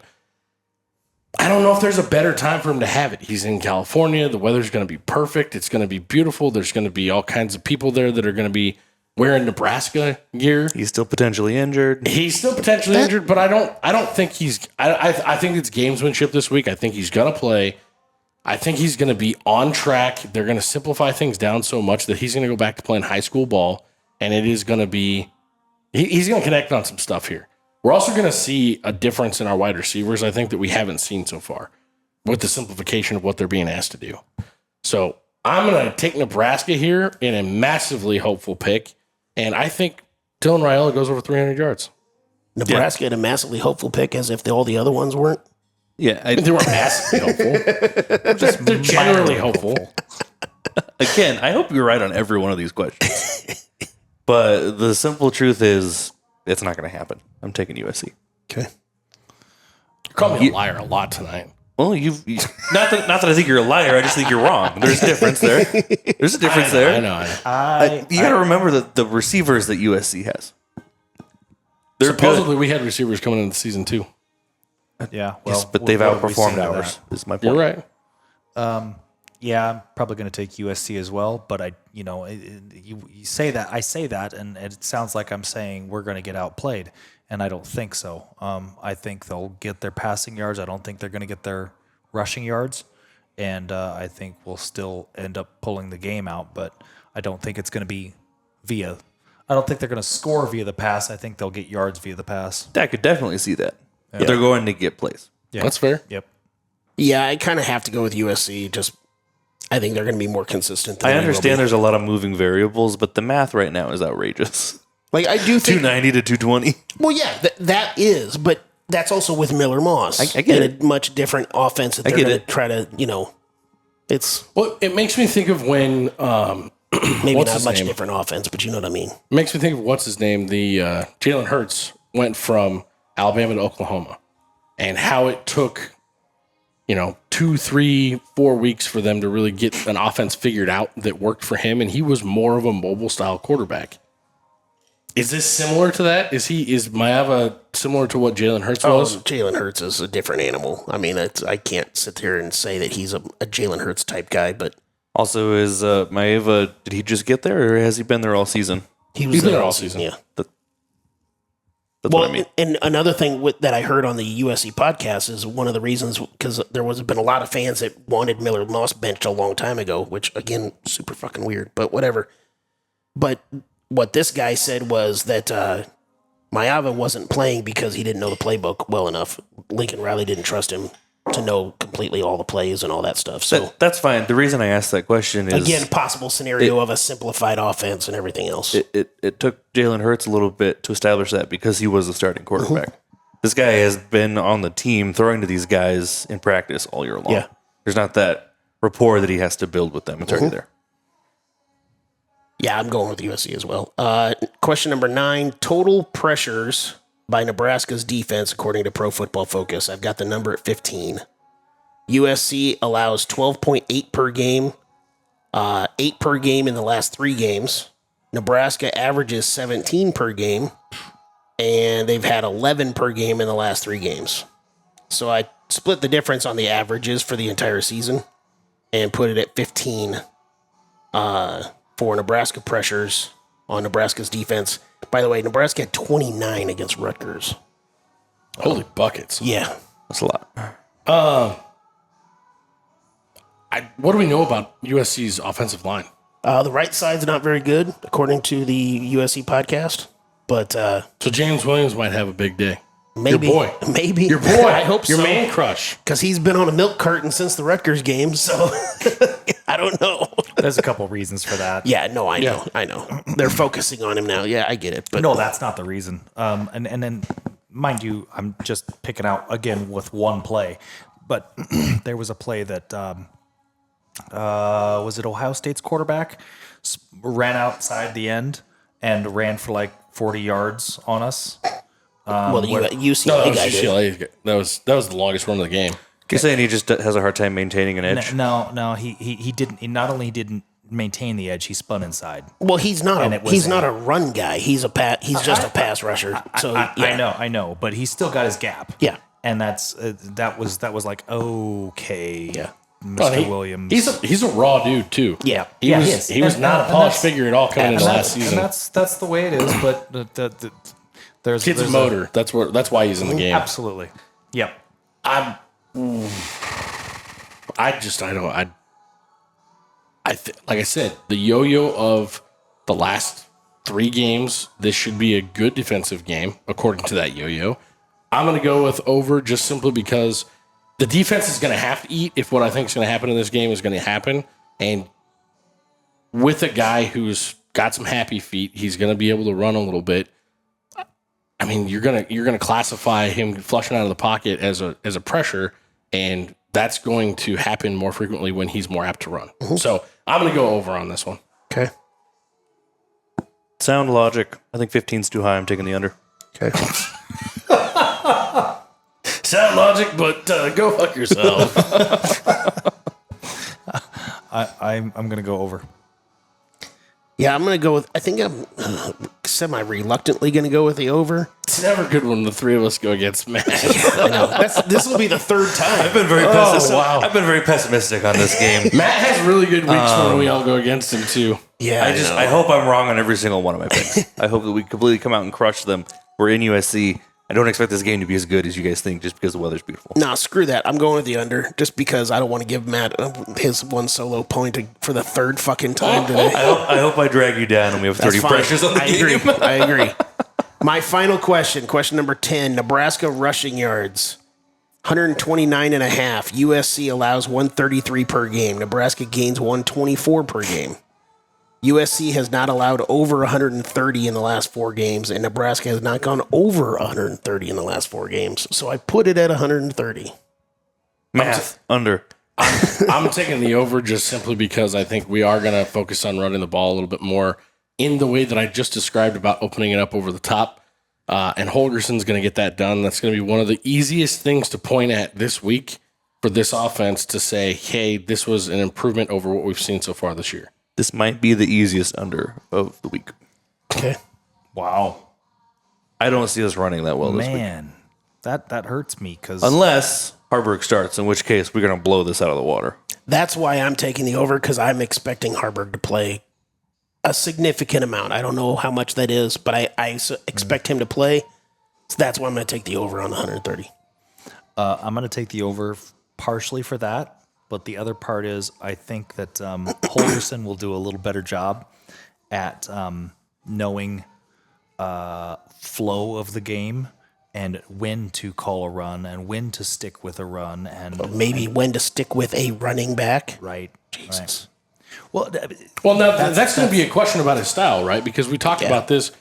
I don't know if there's a better time for him to have it. He's in California. The weather's going to be perfect. It's going to be beautiful. There's going to be all kinds of people there that are going to be wearing Nebraska gear. He's still potentially injured. But I don't think he's. I think it's gamesmanship this week. I think he's going to play. I think he's going to be on track. They're going to simplify things down so much that he's going to go back to playing high school ball. And it is going to be, he's going to connect on some stuff here. We're also going to see a difference in our wide receivers, I think, that we haven't seen so far with the simplification of what they're being asked to do. So I'm going to take Nebraska here in a massively hopeful pick. And I think Dylan Raiola goes over 300 yards. Nebraska had a massively hopeful pick as if all the other ones weren't. Yeah. They weren't massively hopeful. They're generally hopeful. Again, I hope you're right on every one of these questions. But the simple truth is, it's not going to happen. I'm taking USC. Okay. You called me a liar a lot tonight. Well, not that I think you're a liar. I just think you're wrong. There's a difference there. There's a difference there. I know. You got to remember that the receivers that USC has. They're Supposedly, good. we had receivers coming into the season too. Yeah. Well, Yes, but they've what have we outperformed seen of ours. that? Is my point. You're right. Yeah, I'm probably going to take USC as well. But you say that, I say that, and it sounds like I'm saying we're going to get outplayed, and I don't think so. I think they'll get their passing yards. I don't think they're going to get their rushing yards, and I think we'll still end up pulling the game out. But I don't think it's going to be via. I don't think they're going to score via the pass. I think they'll get yards via the pass. I could definitely see that. But they're going to get plays. Yeah, That's fair. Yep. Yeah, I kind of have to go with USC. Just, I think they're going to be more consistent. Than I they will understand be. there's a lot of moving variables, but the math right now is outrageous. Like, I do think. 290 to 220. Well, yeah, that is, but that's also with Miller Moss. I get and it. a much different offense that they're get going to it. try to, it's Well, it makes me think of when maybe What's not his much name? different offense, but you know what I mean. it makes me think of what's his name. The Jalen Hurts went from Alabama to Oklahoma, and how it took 2, 3, 4 weeks for them to really get an offense figured out that worked for him, and he was more of a mobile style quarterback. Is this similar to that? Is Maeva similar to what Jalen Hurts was? Jalen Hurts is a different animal. I mean, I can't sit here and say that he's a Jalen Hurts type guy, but Also, is Maeva, did he just get there or has he been there all season? He's been there all season. Yeah. That's what I mean. And another thing that I heard on the USC podcast is one of the reasons, because there was been a lot of fans that wanted Miller Moss benched a long time ago, which, again, super fucking weird, but whatever. But what this guy said was that Maeva wasn't playing because he didn't know the playbook well enough. Lincoln Riley didn't trust him to know completely all the plays and all that stuff. So That's fine. The reason I asked that question is... again, possible scenario of a simplified offense and everything else. It took Jalen Hurts a little bit to establish that because he was the starting quarterback. This guy has been on the team throwing to these guys in practice all year long. Yeah. There's not that rapport that he has to build with them. It's already there. Yeah, I'm going with USC as well. Question number 9, total pressures by Nebraska's defense, according to Pro Football Focus. I've got the number at 15. USC allows 12.8 per game, 8 per game in the last 3 games. Nebraska averages 17 per game, and they've had 11 per game in the last 3 games. So I split the difference on the averages for the entire season and put it at 15 for Nebraska pressures on Nebraska's defense. By the way, Nebraska had 29 against Rutgers. Holy buckets. Yeah. That's a lot. What do we know about USC's offensive line? The right side's not very good, according to the USC podcast. But So James Williams might have a big day. maybe. Your boy. Maybe. Your boy. I hope Your so. man crush. Because he's been on a milk carton since the Rutgers game, so I don't know. There's a couple reasons for that. Yeah, no, I know. They're focusing on him now. Yeah, I get it. But No, that's not the reason. And then, mind you, I'm just picking out again with one play, but there was a play that was it Ohio State's quarterback ran outside the end and ran for like 40 yards on us. well, the UCLA No, that was guy did. UCLA. That was the longest run of the game. You're saying he just has a hard time maintaining an edge? No, he didn't. He not only didn't maintain the edge, he spun inside. Well, he's not And a it was he's not a run guy. He's just a pass rusher. So yeah. I know, but he's still got his gap. Yeah. And that was like okay, Yeah. Mr. Williams. He's a raw dude too. Yeah. He was And- not a and polished that's- figure at all coming into last season. And that's the way it is. But there's Kid's a motor. That's why he's in the game. Absolutely. Yep. Like I said, the yo-yo of the last 3 games, this should be a good defensive game, according to that yo-yo. I'm going to go with over just simply because the defense is going to have to eat if what I think is going to happen in this game is going to happen. And with a guy who's got some happy feet, he's going to be able to run a little bit. I mean, you're gonna classify him flushing out of the pocket as a pressure, and that's going to happen more frequently when he's more apt to run. So I'm gonna go over on this one. Okay. Sound logic. I think 15's too high. I'm taking the under. Okay. Sound logic, but go fuck yourself. I'm gonna go over. Yeah, I'm going to go with, I think I'm semi-reluctantly going to go with the over. It's never good when the 3 of us go against Matt. I know. This will be the 3rd time. I've been very pessimistic. wow. I've been very pessimistic on this game. Matt has really good weeks when we all go against him too. Yeah, I hope I'm wrong on every single one of my picks. I hope that we completely come out and crush them. We're in USC. I don't expect this game to be as good as you guys think just because the weather's beautiful. Nah, screw that. I'm going with the under just because I don't want to give Matt his one solo point for the 3rd fucking time today. I hope I drag you down and we have 30 That's fine. pressures on the game. I agree. My final question number 10, Nebraska rushing yards. 129 and a half. USC allows 133 per game. Nebraska gains 124 per game. USC has not allowed over 130 in the last 4 games, and Nebraska has not gone over 130 in the last 4 games. So I put it at 130. Math. Under. I'm taking the over just simply because I think we are going to focus on running the ball a little bit more in the way that I just described about opening it up over the top. And Holgorsen's going to get that done. That's going to be one of the easiest things to point at this week for this offense to say, hey, this was an improvement over what we've seen so far this year. This might be the easiest under of the week. Okay. Wow. I don't see us running that well this week. Man, that hurts me because Unless Harburg starts, in which case we're going to blow this out of the water. That's why I'm taking the over, because I'm expecting Harburg to play a significant amount. I don't know how much that is, but I expect him to play. So that's why I'm going to take the over on 130. I'm going to take the over partially for that. But the other part is I think that Holgorsen will do a little better job at knowing flow of the game and when to call a run and when to stick with a run and Maybe when to stick with a running back. right. Jesus. Well, Well, now that's going to be a question about his style, right? Because we talked about this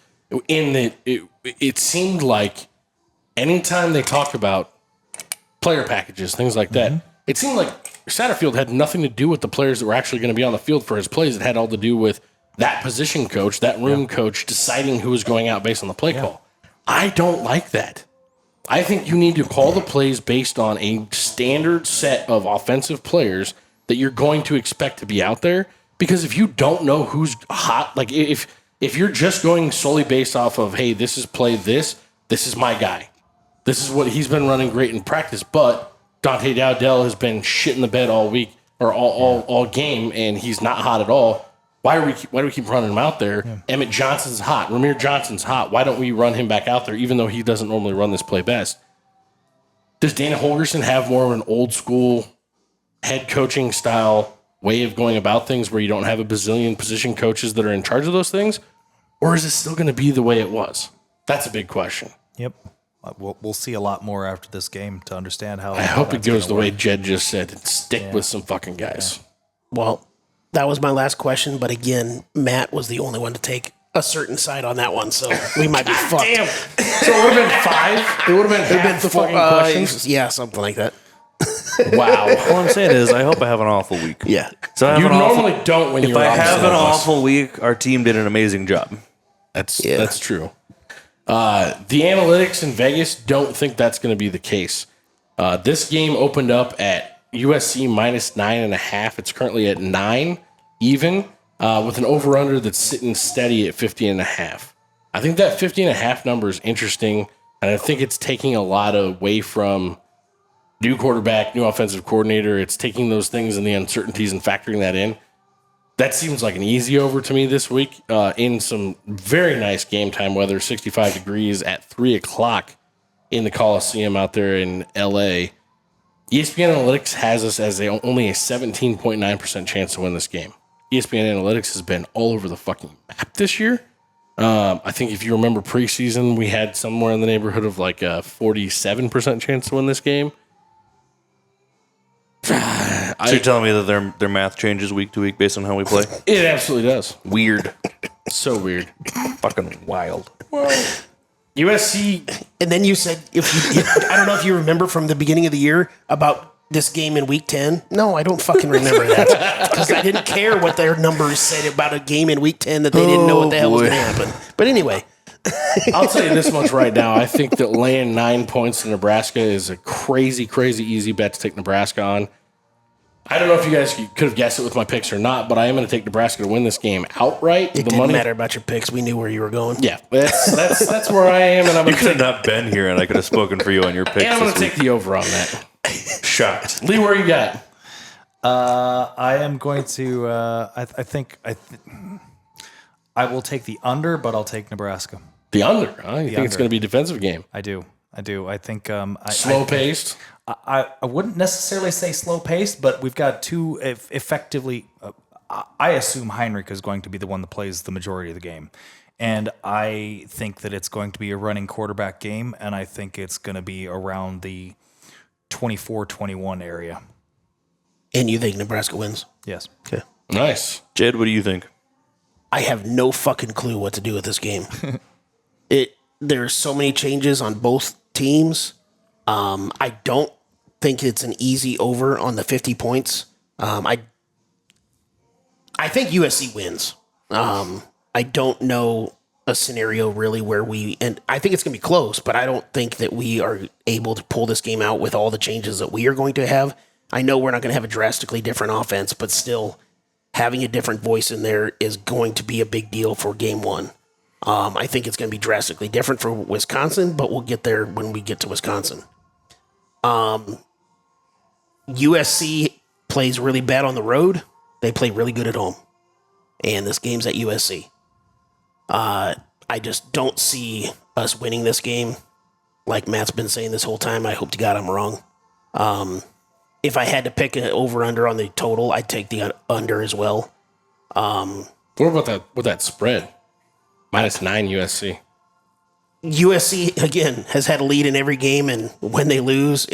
in that it seemed like anytime they talked about player packages, things like that, it seemed like Satterfield had nothing to do with the players that were actually going to be on the field for his plays. It had all to do with that position coach, that room coach deciding who was going out based on the play call. I don't like that. I think you need to call the plays based on a standard set of offensive players that you're going to expect to be out there. Because if you don't know who's hot, like if you're just going solely based off of, hey, this is play this is my guy. This is what he's been running great in practice, but Dante Dowdell has been shit in the bed all week or all game, and he's not hot at all. Why do we keep running him out there? Yeah. Emmett Johnson's hot. Ramir Johnson's hot. Why don't we run him back out there, even though he doesn't normally run this play best? Does Dana Holgorsen have more of an old school head coaching style way of going about things where you don't have a bazillion position coaches that are in charge of those things? Or is it still going to be the way it was? That's a big question. Yep. We'll see a lot more after this game to understand how. I hope it goes the way Jed just said and stick with some fucking guys. Well, that was my last question, but again, Matt was the only one to take a certain side on that one, so we might be fucked. Damn. So it would have been 5? It would have been half the fucking questions? Yeah, something like that. Wow. All I'm saying is I hope I have an awful week. Yeah. So I have You an awful, normally don't when if you're I opposite have an of us. awful week, our team did an amazing job. That's true. The analytics in Vegas don't think that's going to be the case. This game opened up at USC minus 9.5. It's currently at 9 even, with an over-under that's sitting steady at 50.5. I think that 50.5 number is interesting, and I think it's taking a lot away from new quarterback, new offensive coordinator. It's taking those things and the uncertainties and factoring that in. That seems like an easy over to me this week in some very nice game time weather, 65 degrees at 3 o'clock in the Coliseum out there in L.A. ESPN Analytics has us as only a 17.9% chance to win this game. ESPN Analytics has been all over the fucking map this year. I think if you remember preseason, we had somewhere in the neighborhood of like a 47% chance to win this game. So you're telling me that their math changes week to week based on how we play? It absolutely does. Weird. So weird. Fucking wild. USC. And then you said, I don't know if you remember from the beginning of the year about this game in week 10. No, I don't fucking remember that. Because I didn't care what their numbers said about a game in week 10 that they didn't know what the hell was going to happen. But anyway. I'll tell you this much right now. I think that laying 9 points to Nebraska is a crazy, crazy easy bet to take Nebraska on. I don't know if you guys could have guessed it with my picks or not, but I am going to take Nebraska to win this game outright. It didn't matter about your picks. We knew where you were going. Yeah, that's where I am, and I'm You going could have not been here, and I could have spoken for you on your picks. and I'm going this to week. take the over on that. Shocked. Lee, where you got? I am going to. I think I will take the under, but I'll take Nebraska. The under. Huh? You think it's under. going to be a defensive game? I do. I think Slow paced. I wouldn't necessarily say slow paced, but we've got two effectively. I assume Heinrich is going to be the one that plays the majority of the game, and I think that it's going to be a running quarterback game, and I think it's going to be around the 24-21 area. And you think Nebraska wins? Yes. Okay. Nice. Jed, what do you think? I have no fucking clue what to do with this game. There's so many changes on both teams. I don't think it's an easy over on the 50 points. I think USC wins. I don't know a scenario really where and I think it's going to be close, but I don't think that we are able to pull this game out with all the changes that we are going to have. I know we're not going to have a drastically different offense, but still having a different voice in there is going to be a big deal for game one. I think it's going to be drastically different for Wisconsin, but we'll get there when we get to Wisconsin. USC plays really bad on the road. They play really good at home. And this game's at USC. I just don't see us winning this game. Like Matt's been saying this whole time, I hope to God I'm wrong. If I had to pick an over-under on the total, I'd take the under as well. What about that spread? -9 USC. USC, again, has had a lead in every game, and when they lose,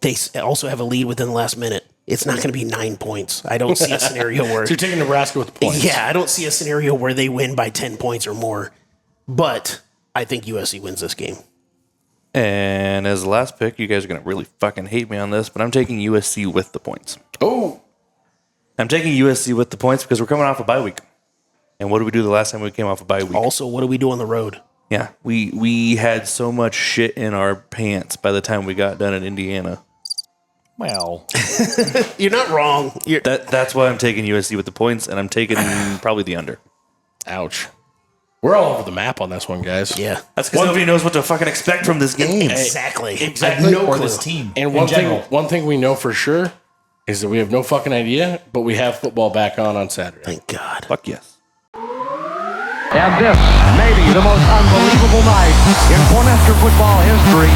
they also have a lead within the last minute. It's not going to be 9 points. I don't see a scenario where... So you're taking Nebraska with the points. Yeah, I don't see a scenario where they win by 10 points or more. But I think USC wins this game. And as the last pick, you guys are going to really fucking hate me on this, but I'm taking USC with the points. Oh. I'm taking USC with the points because we're coming off a bye week. And what did we do the last time we came off a bye week? Also, what do we do on the road? Yeah, we had so much shit in our pants by the time we got done in Indiana. Well, you're not wrong. That's why I'm taking USC with the points, and I'm taking probably the under. Ouch. We're all over the map on this one, guys. Yeah. That's because nobody knows what to fucking expect from this game. Exactly. Exactly. I have no or clue. this team. And in general. one thing we know for sure is that we have no fucking idea, but we have football back on Saturday. Thank God. Fuck yes. And this may be the most unbelievable night in Cornhusker football history.